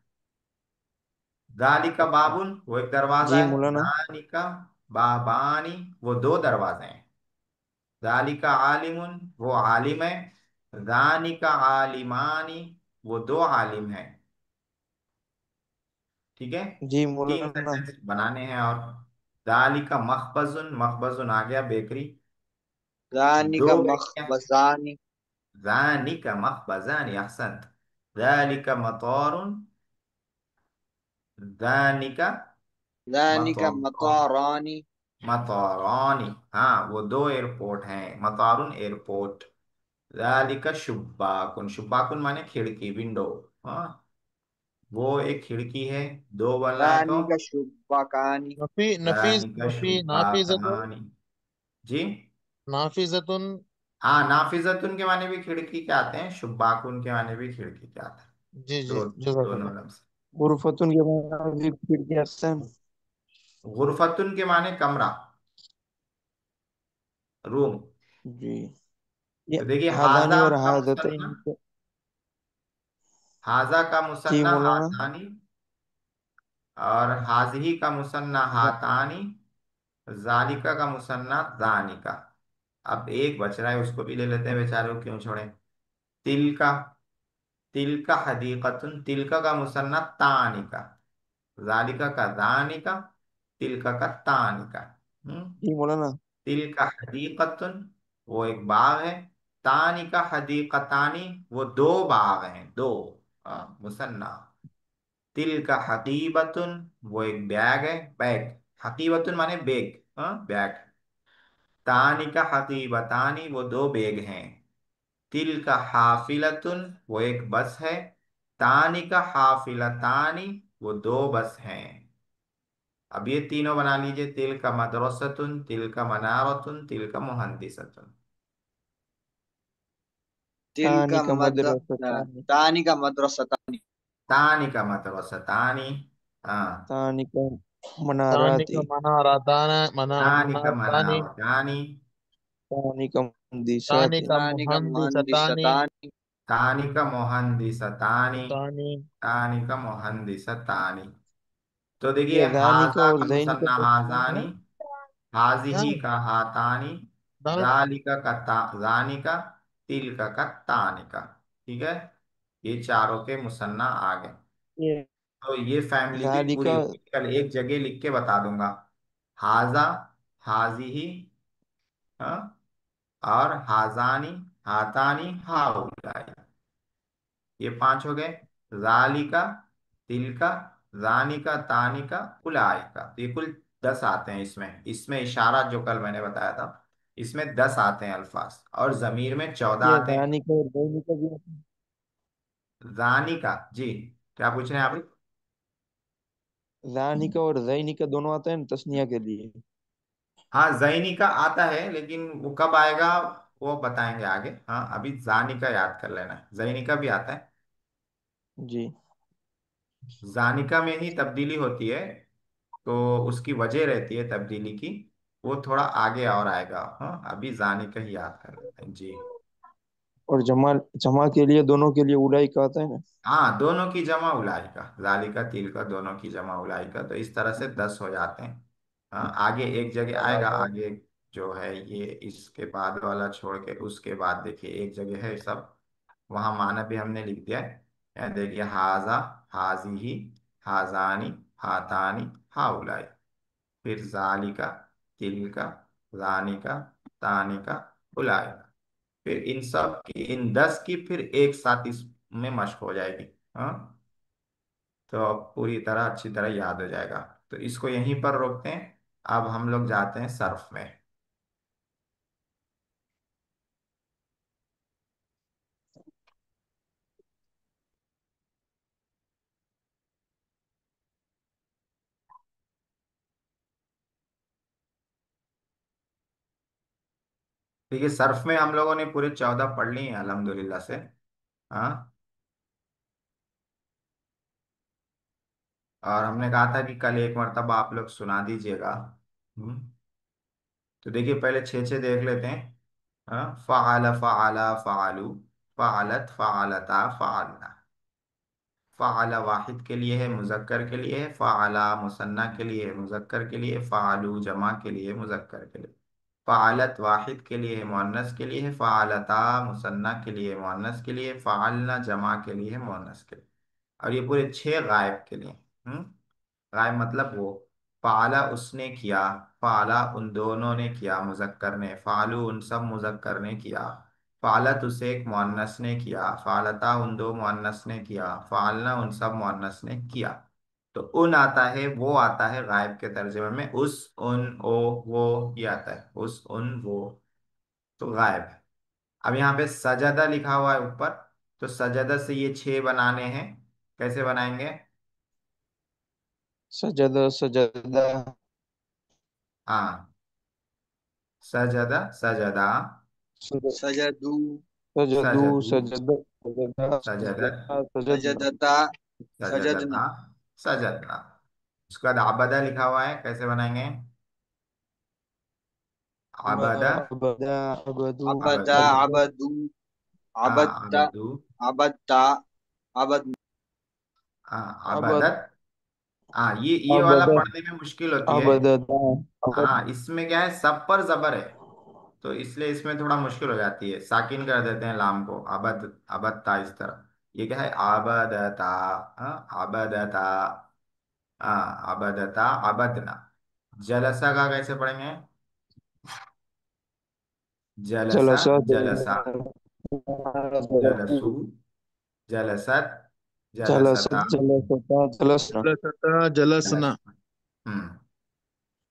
जालिका अच्छा। बाबुन, वो एक दरवाजा जी है। मौलाना। जालिका बाबानी, वो दो दरवाजे हैं। जालिका आलिमुन, वो आलिम है। जानिका आलिमानी, वो दो आलिम हैं। ठीक है, जी तीन मौलाना। सेंटेंस बनाने हैं और दालिका मखबजुन, मखबजुन आ गया बेकरी। ज़ानिक दो है क्या? मखबज़ानी। ज़ानिका मखबजानी, अहसंत। ज़ालिका मतारुन, ज़ानिका ज़ानिक मतारान, मतारानी। मतारानी। हाँ, वो दो एयरपोर्ट हैं, मतारुन एयरपोर्ट। ज़ालिका शुब्बाकुन, शुब्बाकुन माने खिड़की, विंडो। हाँ, वो एक खिड़की है। दो बोलना है तो ज़ानिक शुब्बकानी। ज़ानिका नाफिजतुन। शुब्बाकानी। जी। नाफिजतुन। हाँ, नाफिजतुन के माने भी खिड़की के आते हैं, शुब्बाकुन के माने भी खिड़की के आते हैं। जी जी, दो, दोनों जज़ाकल्लाह। लफ्ज। गुरफतुन के बाद भी खिड़की हसन। गुरफतुन के माने कमरा, रूम। जी। ये तो देखिए, हादानी हाजा और का हाजतैन। मुसन्ना, हाजा का जी मुसन्ना मौलाना। हातानी, और हाजही का मुसन्ना हातानी, जालिका का मुसन्ना जानिका। अब एक बच रहा है, उसको भी ले लेते हैं, बेचारे को क्यों छोड़े। तिल का, तिल का हदीकतुन, तिलका का मुसन्ना तानिका, जालिका का दानिका, तिलका का तानिका। हम्म। जी मौलाना। तिल का हदीकतुन, वो एक बाग है। तानिका हदीकतानी, वो दो बाग हैं, दो। मुसन्ना। तिल का हकीबतुन, वो एक बैग है, बैग। हकीबतुन माने बैग, बैग। तानी का हकीबतानी, वो दो बैग हैं। तिल का हाफिलतुन, वो एक बस है। तानी का हाफिलतानी, वो दो बस हैं। अब ये तीनों बना लीजिए, तिल का मदरसतुन, तिल का मनारतुन, तिल का मुहंदिसतुन। तिलका तानी का मद मदरसतानी। तानी का मदरसतानी। तानी का मदरसतानी। हाँ। तानी का तानी मनाराती। का मनाराताना तानी का मनारतानी। मनावतानी। तानी का तानी मुहंदिसाती। का तानी का मुहंदिसतानी। मुहंदिसतानी। तानी का मुहंदिसतानी। तानी। तानी का मुहंदिसतानी। तो देखिए, ये रानी का हाजा और का जैन का मुसन्ना हाँ? हाजानी, क्या हाजिही का हातानी, दाल? जालिका का जानिका, तिलका का तानिका। ठीक है, ये चारों के मुसन्ना आ गए। ये तो ये फैमिली भी रानी पूरी का। हुई, कल एक जगह लिख के बता दूंगा। हाजा, हाजिही, हाँ, और हाजानी, हातानी, हाउलाई। ये पांच हो गए। जालिका, तिलका, जानिका, तानिका, उलाइका। तो ये कुल 10 आते हैं इसमें। इसमें इशारा जो कल मैंने बताया था, इसमें 10 आते हैं अल्फाज, और जमीर में 14 ये आते हैं। रानी का और जैन का भी आता है। जानिका जी, क्या पूछ रहे हैं आप? रानी का और जैनी का दोनों आता है ना तस्निया के लिए। हाँ, जैनी का आता है, लेकिन वो कब आएगा वो बताएंगे आगे। हाँ, अभी जानी का याद कर लेना है, जैनी का भी आता है। जी। जानिका में ही तब्दीली होती है, तो उसकी वजह रहती है तब्दीली की। वो थोड़ा आगे और आएगा। हाँ, अभी जाने का ही याद कर लेते हैं जी। और जमा जमा के लिए दोनों के लिए उलाई का आता है ना। हाँ, दोनों की जमा उलाई का, जाली का तिल का, दोनों की जमा उलाई का। तो इस तरह से 10 हो जाते हैं। हाँ, आगे एक जगह आएगा, आगे जो है ये इसके बाद वाला छोड़ के उसके बाद देखिए एक जगह है सब, वहाँ माना भी हमने लिख दिया है। यहाँ देखिए, हाजा, हाजिही, हाजानी, हातानी, हाउलाई। फिर जालिका, तिलका, रानिका, तानिका, उलाइका। फिर इन सब की, इन 10 की फिर एक साथ इसमें मशक हो जाएगी। हाँ, तो अब पूरी तरह अच्छी तरह याद हो जाएगा। तो इसको यहीं पर रोकते हैं। अब हम लोग जाते हैं सर्फ में। ठीक है, सर्फ में हम लोगों ने पूरे 14 पढ़ लिए हैं अल्हम्दुलिल्लाह से। हाँ, और हमने कहा था कि कल एक मर्तबा आप लोग सुना दीजिएगा। हम्म। तो देखिए, पहले छः छः देख लेते हैं। हाँ, फ़अल, फ़अला, फ़अलू, फ़अलत, फ़अलता, फ़अलना। फ़अल वाहिद के लिए है, मुज़क्कर के लिए है। फ़अला मुसन्ना के लिए है, मुज़क्कर के लिए। फ़अलू जमा के लिए, मुज़क्कर के लिए। फ़अलत वाहिद के लिए है, मुअन्नस के लिए है। फ़अलता मुसन्ना के लिए, मुअन्नस के लिए। फ़अलना जमा के लिए है, मुअन्नस के लिए। और ये पूरे 6 गायब के लिए। हम्म। गायब मतलब वो फाला उसने किया, फाला उन दोनों ने किया, मुजक्कर ने, फालू उन सब मुजक्कर ने किया, फालत उसे एक मुअन्नस ने किया, फालता उन दो मुअन्नस ने किया, फालना उन सब मुअन्नस ने किया। तो उन आता है, वो आता है गायब के तर्जुमे में, उस, उन, ओ, वो, ये आता है, उस, उन, वो, तो गायब है। अब यहाँ पे सजदा लिखा हुआ है ऊपर, तो सजदा से ये छह बनाने हैं। कैसे बनाएंगे? सजदा सजदा हाँ, सजदा, सजदा, सज- सजदू सजदू सजदू, सजदा सजदा सजदत, सजदा सजदना सजदता सजदता, सजदना सजदना। उसके बाद आबदा लिखा हुआ है, कैसे बनाएंगे? आबदा, अबदा अबदू अबदा आबदू, अबदा अबदू हाँ, अबदता आबदू, अबदता अबद हाँ, अबद आबदत। हाँ, ये वाला अबदत पढ़ने में मुश्किल होती है। अबदता अबद हाँ, इसमें क्या है, सब पर जबर है, तो इसलिए इसमें थोड़ा मुश्किल हो जाती है, साकिन कर देते हैं लाम को, अबद, अबदता, इस तरह। ये क्या है, आबदता, हाँ, आबदता, हाँ, आबदता, आबदना। जलसा का कैसे पढ़ेंगे? जलसा, जलसा जलसा, जलसू, जलसत, जलसत जलसता, जलसता जलसना जलसता जलसना। जलसना। हम्म।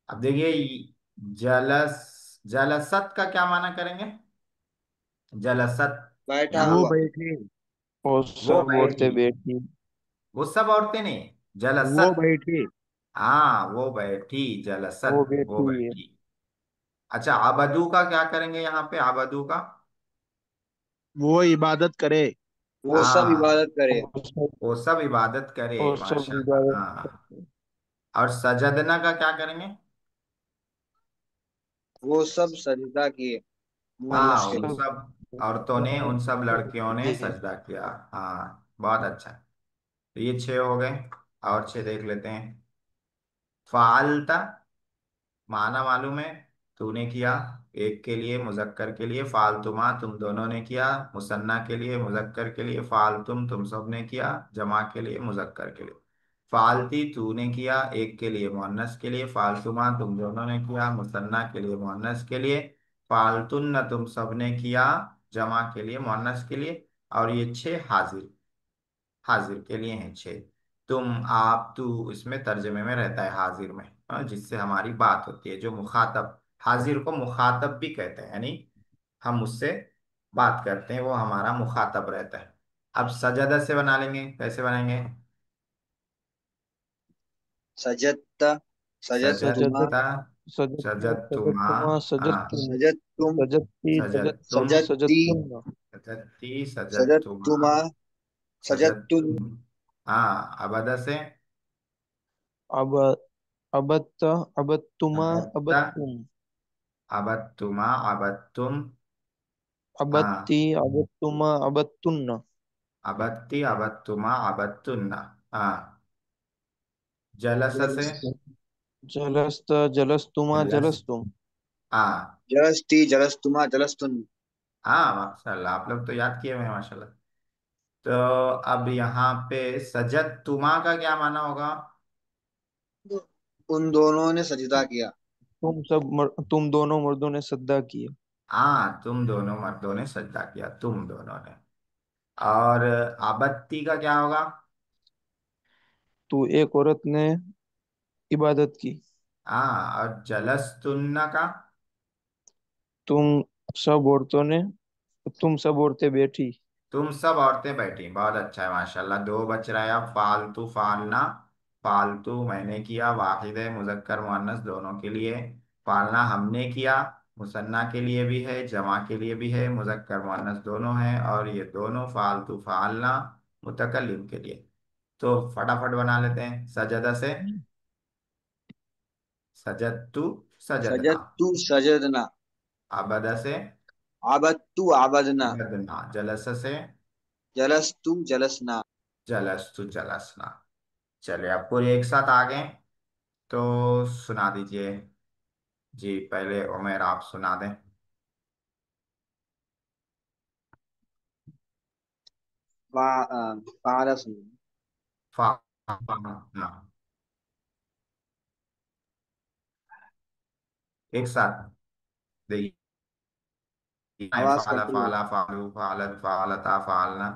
अब देखिए, जलसत का क्या माना करेंगे? जलसत, बैठा वो हुआ यहाँ बैठे। और वो सब बैठी, औरतें बैठी वो सब औरतें नहीं, वो जलसत। बैठे। हाँ, वो बैठी, वो जलसत, वो बैठी है बैठी। अच्छा, आबदू का क्या करेंगे यहाँ पे, आबदू का? वो इबादत करे। वो सब हाँ, इबादत करे वो सब इबादत करे, और सब माशाल्लाह, इबादत हाँ। करते हैं। और सजदना का क्या करेंगे? वो सब सजदा किए वो मुअन्नस हाँ, के उन लिए सब सब औरतों ने, उन सब लड़कियों ने किए। सजदा किया। हाँ, बहुत अच्छा। तो ये छह हो गए, और छह देख लेते हैं। फालता, माना मालूम है, तूने किया, एक के लिए, मुजक्कर के लिए, फालतुमा तुम दोनों ने किया, मुसन्ना के लिए, मुजक्कर के लिए, फालतुम तुम सब ने किया, जमा के लिए, मुजक्कर के लिए। फालती तूने किया, एक के लिए, मुअन्नस के लिए, फालतुमा तुम दोनों ने किया, मुसन्ना के लिए, मुअन्नस के लिए, फालतुन तुम सब ने किया, जमा के लिए, मुअन्नस के लिए। और ये छह हाजिर, हाजिर के लिए हैं छह। तुम, आप, तू इसमें तर्जमे में रहता है, हाजिर में, जिससे हमारी बात होती है, जो मुखातब, हाजिर को मुखातब भी कहते हैं, यानी हम उससे बात करते हैं, वो हमारा मुखातब रहता है। अब सजदा से बना लेंगे, कैसे बनाएंगे? सजदता सजदतुमा सजदत सजदता, सजदता सजदतुमा, सजदतुमा हाँ, सजदतुम सजदतुम सजदती सजदतुम, सजदती सजदती सजदतुम सजदती, सजदतुमा, सजदतुमा सजदतुन सजदतुम। हाँ, अबदा से, अब अबत्त अबत्तुमा अबत्ता, अबत्तुम अबत्तुमा, अबत्तुम, अबत्ती हाँ, अबत्तुमा अबत्तुन्न अबत्ती, अबत्तुमा, अबत्तुन्ना, हाँ। जलस से, जलस्त जलस्तुमा जलस, जलस्तुम हाँ, जलस्ती जलस्तुमा जलस्तुन हाँ, माशाल्लाह, आप लोग तो याद किए हुए हैं, माशाल्लाह। तो अब यहाँ पे सजद तुमा का क्या माना होगा? उन दोनों ने सजदा किया तुम दोनों मर्दों ने सद्दा किए। हाँ, तुम दोनों मर्दों ने सजदा किया, तुम दोनों ने। और आबत्ती का क्या होगा? तू एक औरत ने इबादत की। हाँ, और जलस्तुन्ना का? तुम सब औरतों ने तुम सब औरतें बैठी। तुम सब औरतें बैठी, बहुत अच्छा है, माशाल्लाह। दो बच रहा है अब, फालतू, फालना। फालतू मैंने किया, वाहिद है, मुजक्कर मुअन्नस दोनों के लिए। फालना हमने किया, मुसन्ना के लिए भी है, जमा के लिए भी है, मुजक्कर मुअन्नस दोनों है, और ये दोनों फालतू, फालना मुतकल्लिम के लिए। तो फटाफट बना लेते हैं, सजदा से, सजदतु, सजदना। सजदतु सजदना अबदा से, आबदतु आबदना अबदना। जलस से, जलस्तु जलसना जलस्तु, जलसना। चलिए, अब पूरे एक साथ आ गए, तो सुना दीजिए। जी, पहले उमेर आप सुना दें। फारस फा, हाँ, एक साथ देखिए। आवाज फाला कट रही है। फाला फालू फालत फालता फालना।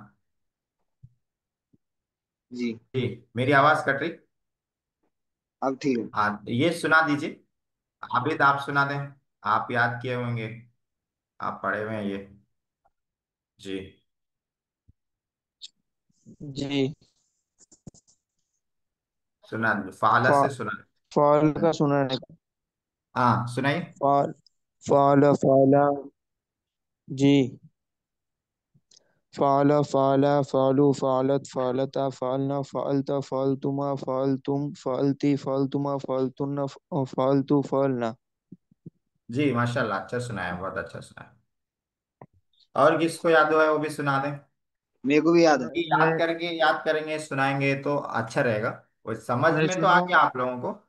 जी। जी। मेरी आवाज कट रही। अब ठीक है। हाँ, ये सुना दीजिए। आप भी तो आप सुना दें। आप याद किए होंगे। आप पढ़े हुए हैं ये। जी। जी। सुना दीजिए, फाला फा से सुना। फाल का सुनाने का। हाँ, सुनाइए। फाल फाल फाला। जी। फाल फाला फालू फालत फालता फालना फालता फालतुमा फालतुम फालती फालतुमा फालतुन्ना फालतू फालना। जी, माशाल्लाह, अच्छा सुनाया, बहुत अच्छा सुनाया। और किसको याद हुआ है वो भी सुना दें। मेरे को भी याद है। ये याद करके याद करेंगे सुनाएंगे तो अच्छा रहेगा। वो समझ मैं में तो आ सुनाऊं? गया आप लोगों को।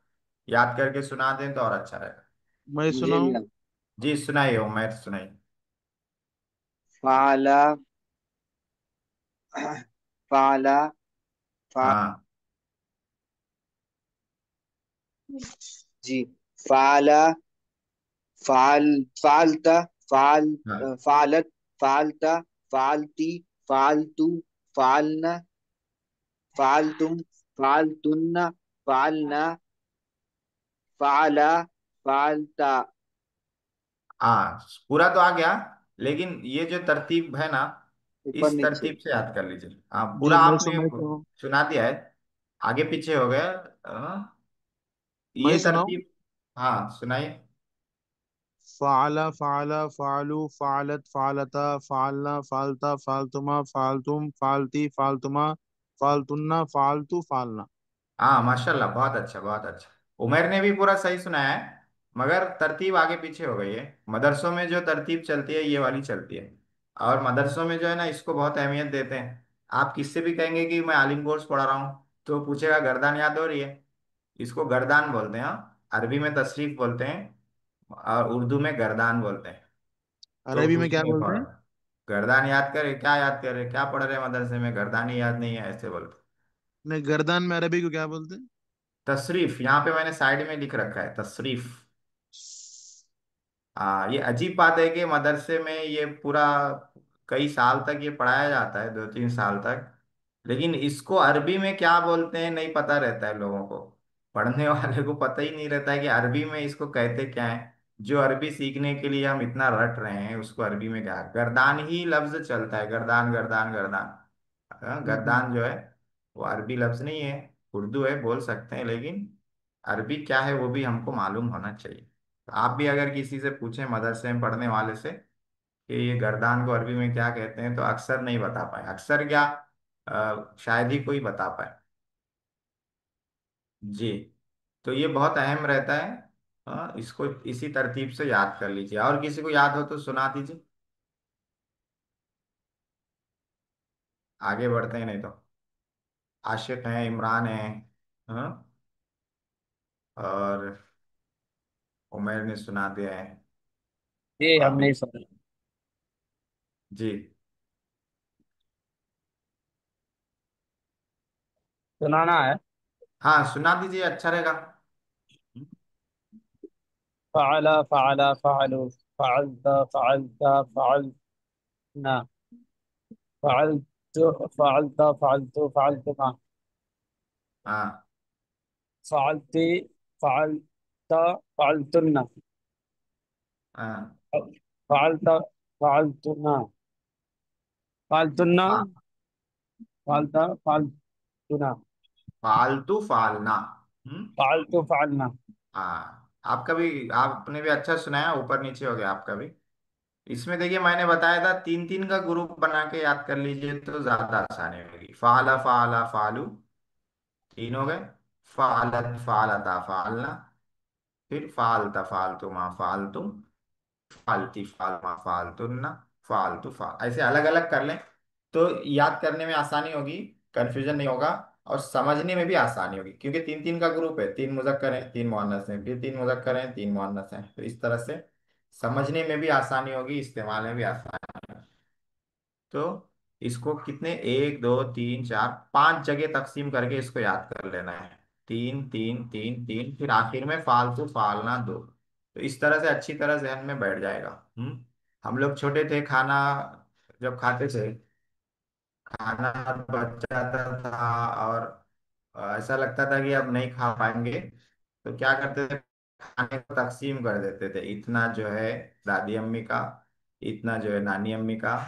याद करके सुना दें तो और अच्छा रहेगा। मैं मुझे भी सुनाऊं? याद। जी, सुनाइए उमैर, सुनाइए। फाला। फाला। फा हाँ। जी। फाला। फाल। फालता। फाल। हाँ। फालत। फालता। फालती। फालतू। फालना। फालतुम। फालतुन्ना। फालना। फाला। फालता। हाँ, पूरा तो आ गया। लेकिन ये जो तरतीब है ना, ऊपर इस नीचे। तरतीब से याद कर लीजिए। हाँ, जी, पूरा आपने मैं सुनाऊं? सुना दिया है। आगे पीछे हो गया। मैं ये सुनाऊं? तरतीब। हाँ, सुनाइए। फाला फाला फालू फालत फालता फालना फालता फालतुमा फालतुम फालती फालतुमा फालतुन्ना फालतू फालना। हाँ, माशाल्लाह, बहुत अच्छा, बहुत अच्छा। उमर ने भी पूरा सही सुनाया है। मगर तरतीब आगे पीछे हो गई है। मदरसों में जो तरतीब चलती है, ये वाली चलती है। और मदरसों में जो है ना, इसको बहुत अहमियत देते हैं। आप किससे भी कहेंगे कि मैं आलिम कोर्स पढ़ा रहा हूँ, तो पूछेगा गर्दान याद हो रही है। इसको गर्दान बोलते हैं, हाँ। अरबी में तशरीफ बोलते हैं। और उर्दू में गर्दान बोलते हैं। तो अरबी में क्या पूछेंगे बोलते हैं? फौरन, गर्दान याद करे, क्या याद करे, क्या पढ़ रहे हैं मदरसे में, गर्दान ही याद नहीं है, ऐसे बोलते। नहीं, गर्दन में अरबी को क्या बोलते हैं? तशरीफ, यहाँ पे मैंने साइड में लिख रखा है, तशरीफ। हाँ, ये अजीब बात है कि मदरसे में ये पूरा कई साल तक ये पढ़ाया जाता है, 2-3 साल तक। लेकिन इसको अरबी में क्या बोलते हैं नहीं पता रहता है लोगों को। पढ़ने वाले को पता ही नहीं रहता है कि अरबी में इसको कहते क्या है। जो अरबी सीखने के लिए हम इतना रट रहे हैं, उसको अरबी में क्या, गर्दान ही लफ्ज चलता है, गर्दान गर्दान गर्दान। हाँ, हम्म। गर्दान जो है वो अरबी लफ्ज नहीं है। उर्दू है, बोल सकते हैं, लेकिन अरबी क्या है वो भी हमको मालूम होना चाहिए। तो आप भी अगर किसी से पूछें मदरसे में पढ़ने वाले से कि ये गर्दान को अरबी में क्या कहते हैं, तो अक्सर नहीं बता पाए, अक्सर क्या, शायद ही कोई बता पाए। जी। तो ये बहुत अहम रहता है। इसको इसी तरतीब से याद कर लीजिए, और किसी को याद हो तो सुना दीजिए। आगे बढ़ते हैं, नहीं तो आशिक हैं, इमरान हैं। हाँ। और उमर ने सुना दिया है। ये हम आप। नहीं सुना। जी। सुनाना है। हाँ, सुना दीजिए, अच्छा रहेगा। फ़अला फ़अला फ़अलू फ़अलत फ़अलता फ़अलना फ़अलतु फ़अलत फ़अलतु फ़अलतुमा हाँ। फ़अलती फ़अलत फ़अलतुन्ना हाँ। फ़अलत फ़अलतुना फ़अलतुन्ना हाँ। फ़अलत फ़अलतुना फालतू फालना। फ़अलतु फ़अलना। हाँ, आपका भी, आपने भी अच्छा सुनाया, ऊपर नीचे हो गया आपका भी। इसमें देखिए, मैंने बताया था 3-3 का ग्रुप बना के याद कर लीजिए तो ज्यादा आसानी होगी। फाला फाला फालू, 3 हो गए। फालत फालता फालना। फिर फालता फालतू मा फालतू। फालती फालमा फालतुन्ना। फालतू फाल, ऐसे अलग अलग कर लें तो याद करने में आसानी होगी। कंफ्यूजन नहीं होगा। और समझने में भी आसानी होगी, क्योंकि 3-3 का ग्रुप है, 3 मुजक्कर हैं, 3 मुअन्नस हैं, फिर 3 मुजक्कर हैं, 3 मुअन्नस हैं, तो इस तरह से समझने में भी आसानी होगी, इस्तेमाल में भी आसानी होगी। तो इसको कितने, 1 2 3 4 5 जगह तकसीम करके इसको याद कर लेना है। 3 3 3 3, फिर आखिर में फालतू फालना 2। तो इस तरह से अच्छी तरह जहन में बैठ जाएगा। हम लोग छोटे थे, खाना जब खाते थे, खाना बच जाता था और ऐसा लगता था कि अब नहीं खा पाएंगे, तो क्या करते थे, खाने को तकसीम कर देते थे। इतना जो है दादी अम्मी का, इतना जो है नानी अम्मी का,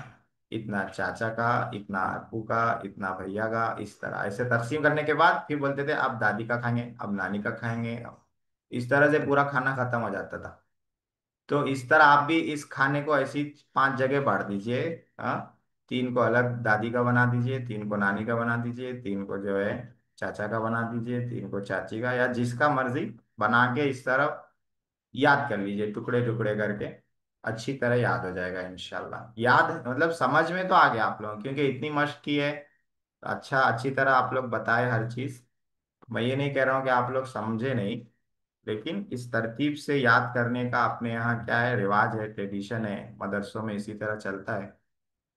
इतना चाचा का, इतना अब्बू का, इतना भैया का, इस तरह ऐसे तकसीम करने के बाद फिर बोलते थे अब दादी का खाएंगे, अब नानी का खाएंगे। इस तरह से पूरा खाना खत्म हो जाता था। तो इस तरह आप भी इस खाने को ऐसी 5 जगह बांट दीजिए। हाँ, 3 को अलग दादी का बना दीजिए, 3 को नानी का बना दीजिए, 3 को जो है चाचा का बना दीजिए, 3 को चाची का, या जिसका मर्जी बना के इस तरह याद कर लीजिए, टुकड़े टुकड़े करके। अच्छी तरह याद हो जाएगा इंशाल्लाह। याद मतलब समझ में तो आ गया आप लोगों को, क्योंकि इतनी मश्क की है। अच्छा, अच्छी तरह आप लोग बताए हर चीज। मैं ये नहीं कह रहा हूँ कि आप लोग समझे नहीं, लेकिन इस तरतीब से याद करने का अपने यहाँ क्या है, रिवाज है, ट्रेडिशन है, मदरसों में इसी तरह चलता है।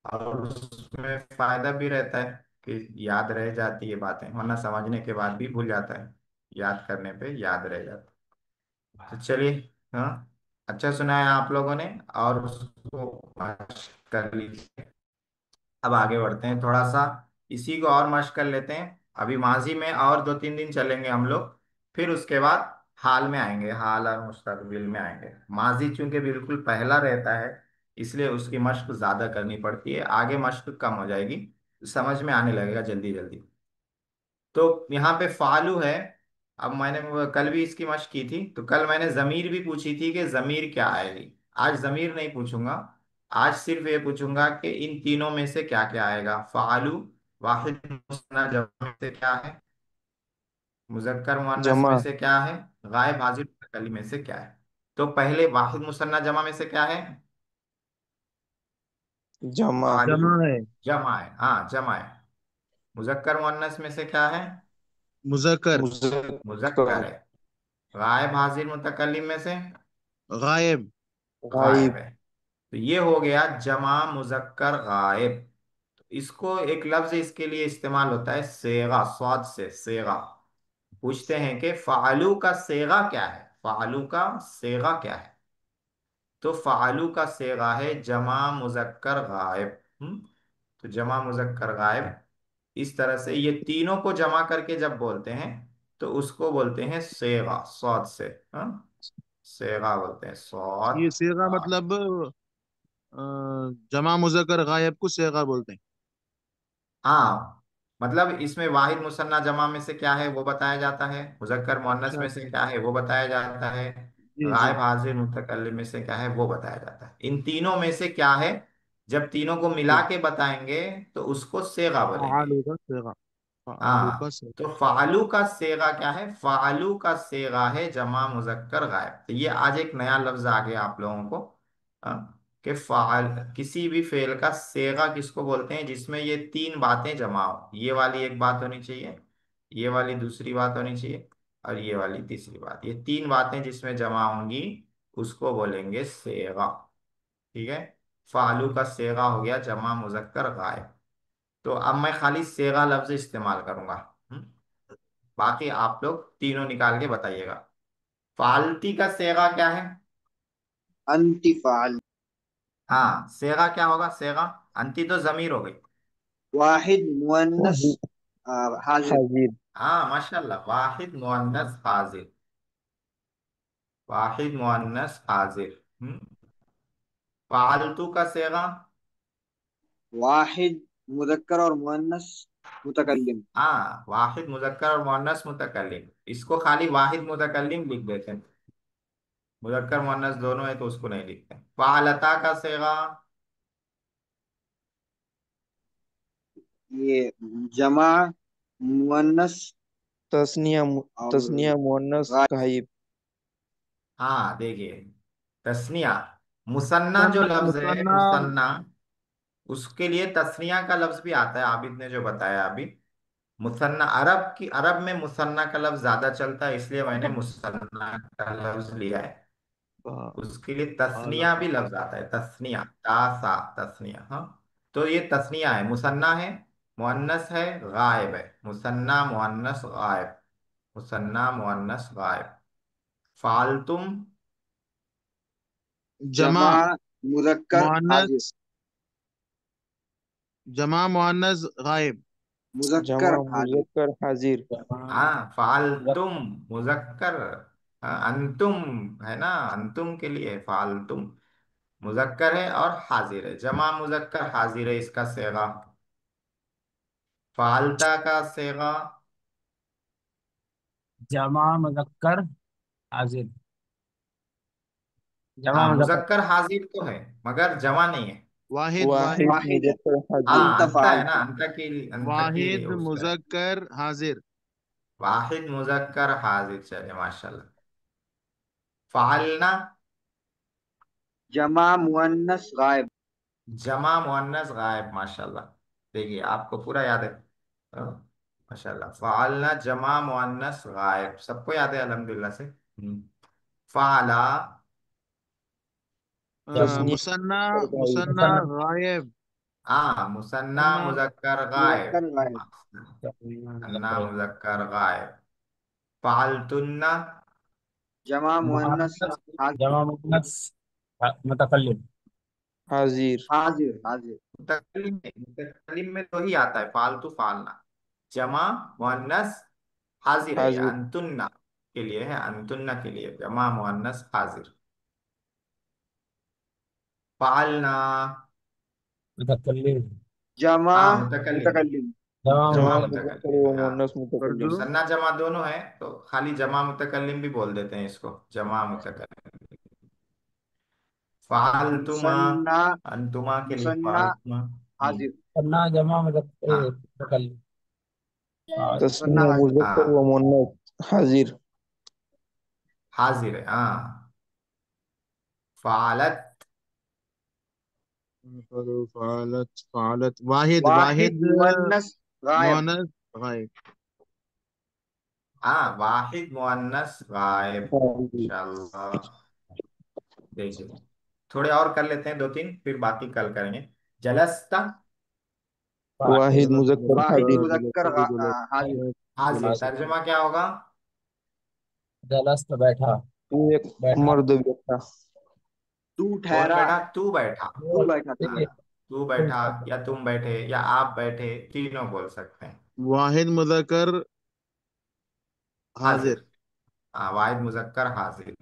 और उसमें फायदा भी रहता है कि याद रह जाती है बातें, वरना समझने के बाद भी भूल जाता है, याद करने पे याद रह जाता है। तो चलिए। हाँ, अच्छा सुनाया आप लोगों ने, और उसको मश्क कर लीजिए। अब आगे बढ़ते हैं थोड़ा सा, इसी को और मश्क कर लेते हैं। अभी माजी में और 2-3 दिन चलेंगे हम लोग, फिर उसके बाद हाल में आएंगे, हाल और मुस्तकबिल में आएंगे। माजी चूंकि बिल्कुल पहला रहता है, इसलिए उसकी मश्क ज्यादा करनी पड़ती है, आगे मश्क कम हो जाएगी, समझ में आने लगेगा जल्दी जल्दी। तो यहाँ पे फालू है। अब मैंने कल भी इसकी मश्क की थी, तो कल मैंने जमीर भी पूछी थी कि जमीर क्या आएगी। आज जमीर नहीं पूछूंगा, आज सिर्फ ये पूछूंगा कि इन तीनों में से क्या क्या आएगा। फालू वाहिद मुसन्ना जमा में से क्या है, मुजक्कर मुअन्नस जमा। में से क्या है, गायब हाजिर मुतकल्लिम में से क्या है। तो पहले वाहिद मुसन्ना जमा में से क्या है, जमा। फालू जमा है। जमा है, हाँ जमा है। मुजक्कर मुअन्नस में से क्या है, मुजक्कर। मुजक्कर मुजक्कर। है। गायब हाजिर मुतकल्लिम में से गायब। गायब गायब। है। तो ये हो गया जमा मुजक्कर गायब। इसको एक लफ्ज इसके लिए इस्तेमाल होता है सेगा, स्वाद से सेगा। पूछते हैं कि फालू का सेगा क्या है, फालू का सेगा क्या है। तो फालू का सेगा है जमा मुजक्कर गायब। तो जमा मुजक्कर गायब, इस तरह से ये तीनों को जमा करके जब बोलते हैं तो उसको बोलते हैं सेगा, स्वाद से। हाँ, सेगा बोलते हैं, ये स्वाद। सेगा मतलब जमा मुजक्कर गायब को सेगा बोलते हैं। हाँ, मतलब इसमें वाहिद मुसन्ना जमा में से क्या है वो बताया जाता है, मुजक्कर मुअन्नस अच्छा में से अच्छा। क्या है वो बताया जाता है, जी जी। गायब हाजिर मुतकल्लिम में से क्या है वो बताया जाता है। इन तीनों में से क्या है, जब तीनों को मिला जी। के बताएंगे तो उसको सेगा बोलेंगे। फालू का सेगा। फालू का हाँ, सेगा। तो फालू का सेगा क्या है, फालू का सेगा है जमा मुजक्कर गायब। तो ये आज एक नया लफ्ज आ गया आप लोगों को। कि फाल, किसी भी फेल का सेगा किसको बोलते हैं, जिसमें ये 3 बातें जमा हो। ये वाली एक बात होनी चाहिए, ये वाली दूसरी बात होनी चाहिए, और ये वाली तीसरी बात। ये 3 बातें जिसमें जमा होंगी उसको बोलेंगे सेगा। ठीक है, फालू का सेगा हो गया जमा मुजक्कर गायब। तो अब मैं खाली सेगा लफ्ज इस्तेमाल करूंगा। हम्म? बाकी आप लोग तीनों निकाल के बताइएगा। फालती का सेगा क्या है, अंतिफाल। हाँ सेगा क्या होगा, सेगा अंती तो जमीर हो गई। वाहिद मुअन्नस हाजिर। हाजिर। हाजिर। हाँ माशाल्लाह, वाहिद मुअन्नस हाजिर, वाहिद मुअन्नस हाजिर। फालतू का सेगा, वाहिद मुजक्कर और मुअन्नस मुतकल्लिम। हाँ वाहिद मुजक्कर और मुअन्नस मुतकल्लिम। इसको खाली वाहिद मुतकल्लिम लिख देते हैं, मुजक्कर मुअन्नस दोनों है तो उसको नहीं लिखते। फालता का सेगा, ये जमा मुअन्नस तस्निया। और तस्निया मुअन्नस गायब। गायब। हाँ देखिए, तस्निया, मुसन्ना जो मुसन्ना लफ्ज है मुसन्ना। मुसन्ना, उसके लिए तस्निया का लफ्ज भी आता है, आबिद ने जो बताया अभी। मुसन्ना, अरब की, अरब में मुसन्ना का लफ्ज ज्यादा चलता है, इसलिए मैंने मुसन्ना का लफ्ज लिया है। उसके लिए तस्निया भी फालता। लफ्ज आता है, तस्निया, तासा तस्निया। हाँ, तो ये तस्निया है, मुसन्ना है, मुअन्नस है, गायब है। मुसन्ना मुअन्नस गायब, मुसन्ना मुअन्नस गायब। फालतुम, जमा जमा मुजक्कर हाजिर। मुअन्नस, जमा मुअन्नस गायब। मुजक्कर जमा हाजिर। मुजक्कर हाजिर। हाँ, फालतुम मुजक्कर। हाँ, अंतुम है ना, अंतुम के लिए फालतुम मुजक्कर है और हाजिर है, जमा मुजक्कर हाजिर है इसका सेगा। फालता का सेगा। जमा मुजक्कर हाजिर। जमा हाँ, मुजक्कर। मुजक्कर हाजिर तो है मगर जमा नहीं है। वाहिद वाहिद वाहिद वाहिद मुजक्कर हाजिर। हाँ, अंत अंत है ना, फालतू। अंत के लिए वाहिद उसका है। मुजक्कर हाजिर। वाहिद मुजक्कर हाजिर, चले माशाल्लाह। फालना जमा मुअन्नस गायब। जमा मुअन्नस गायब, माशाल्लाह। देखिए आपको पूरा याद है। हाँ, माशाल्लाह। फालना जमा मुअन्नस गायब, सबको याद है अल्हम्दुलिल्लाह से। फाला तस्नीम मुसन्ना, मुजक्कर गायब। Muthanna Muthanna. गायब। हाँ, मुसन्ना मुसन्ना मुजक्कर गायब। मुजक्कर गायब। मुसन्ना मुजक्कर गायब। फालतुन्ना जमा मुअन्नस मुअन्नस। हाजिर। जमा मुअन्नस मुतकल्लिम। हाजिर। हाजिर हाजिर। मुतकल्लिम में तो ही आता है फालतू फालना। जमा मुअन्नस हाजिर है, ये हाजिर। अंतुन्ना के लिए है, अंतुन्ना के लिए जमा मुअन्नस हाजिर। फालना मुतकल्लिम। जमा हाँ, मुतकल्लिम। मुतकल्लिम। जमा जमा जमा मुतकल्लिम। मुजक्कर मुतकल्लिम व है, हाँ। मुअन्नस उर्दू। मुतकल्लिम। मुसन्ना जमा दोनों है तो खाली जमा मुतकल्लिम भी बोल देते हैं इसको, जमा मुतकल्लिम। फालतुमा, मुसन्ना अंतुमा के लिए मुसन्ना फालतुमा। हाजिर। मुसन्ना जमा हाँ मुतकल्लिम। मुसन्ना तस्नीम हाजिर। मुजक्कर व हाँ, मुअन्नस हाजिर। हाजिर है, हाँ। फालत फालत फालत वाहिद वाहिद वाहिद मुअन्नस गायब। मुअन्नस गायब। हाँ, वाहिद मुअन्नस गायब। हाजिर। इंशाल्लाह। देखिए, थोड़े और कर लेते हैं दो तीन, फिर बाकी कल करेंगे। जलस्ता वाहिद मुजक्कर वाहिद हाजिर। मुजक्कर हाजिर। हाजिर, तर्जुमा क्या होगा? जलस्त बैठा। तू एक बैठा। मर्द बैठा। तू कौन ठहरा। बैठा? तू बैठा। तू बैठा हाँ, तू। तू बैठा या तुम बैठे या आप बैठे, तीनों बोल सकते हैं। वाहिद मुजक्कर हाजिर। हाजिर। हाँ, वाहिद मुजक्कर हाजिर।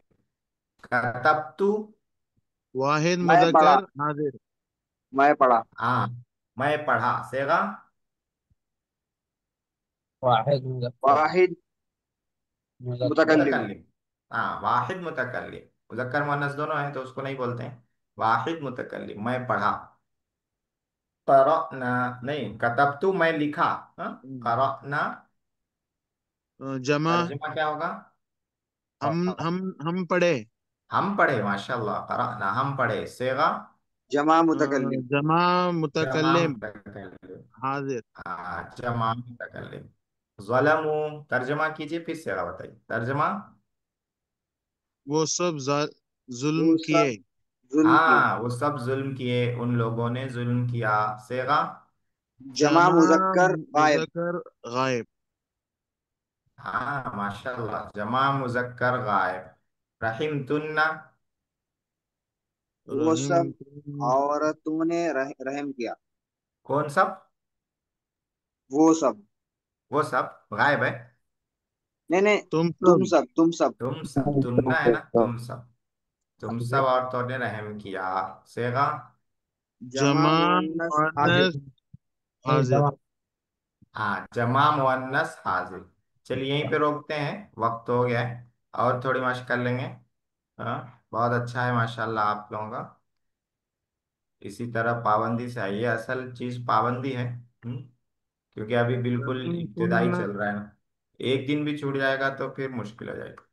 कतबतु वाहिद मैं पढ़ा। मुजक्कर हाजिर। मैं पढ़ा। हाँ, मैं पढ़ा सेगा। वाहिद मुजक्कर वाहिद मुजक्कर। मुतकल्लिम। मुतकल्लिम। हाँ, वाहिद मुतकल्लिम। मुजक्कर मुअन्नस दोनों हैं तो उसको नहीं बोलते हैं। वाहिद मुतकल्लिम, मैं पढ़ा। करना नहीं, कतबतु मैं लिखा। हाँ, करना जमा तर्जुमा क्या होगा? हम पढ़े। हम पढ़े, माशाल्लाह। करना हम पढ़े सेगा। जमा मुतकल्लिम। जमा जमा मुतकल्लिम मुतकल्लिम। हाजिर। हाँ, जमा मुतकल्लिम। ज़लमू, तर्जुमा कीजिए, फिर सेगा बताइए तर्जुमा। वो सब जुल्म वो किए। सब जुल्म किए। हाँ, वो सब जुल्म किए, उन लोगों ने जुल्म किया सेगा। जमा जमा मुजक्कर गायब। मुजक्कर गायब। हाँ, माशाल्लाह, जमा मुजक्कर गायब। रहीम तुन्ना, वो रहीम सब औरतों ने रहम किया। कौन सब? वो सब। वो सब गायब है। नहीं नहीं। तुम तुम सब। सब तुम सब। तुम सब, तुन्ना है ना, तुम सब। तुम सब औरतों ने रहम किया सेगा। जमा जमा मुअन्नस हाजिर। मुअन्नस नहीं हाजिर। जमा। हाँ, जमा मुअन्नस हाजिर। चलिए यहीं पे रोकते हैं, वक्त हो गया है। और थोड़ी मशक कर लेंगे। हाँ, बहुत अच्छा है माशाल्लाह आप लोगों का। इसी तरह पाबंदी से आइए, असल चीज पाबंदी है। क्योंकि अभी बिल्कुल रहीम इब्तिदाई कुन चल रहा है ना। एक दिन भी छूट जाएगा तो फिर मुश्किल हो जाएगी।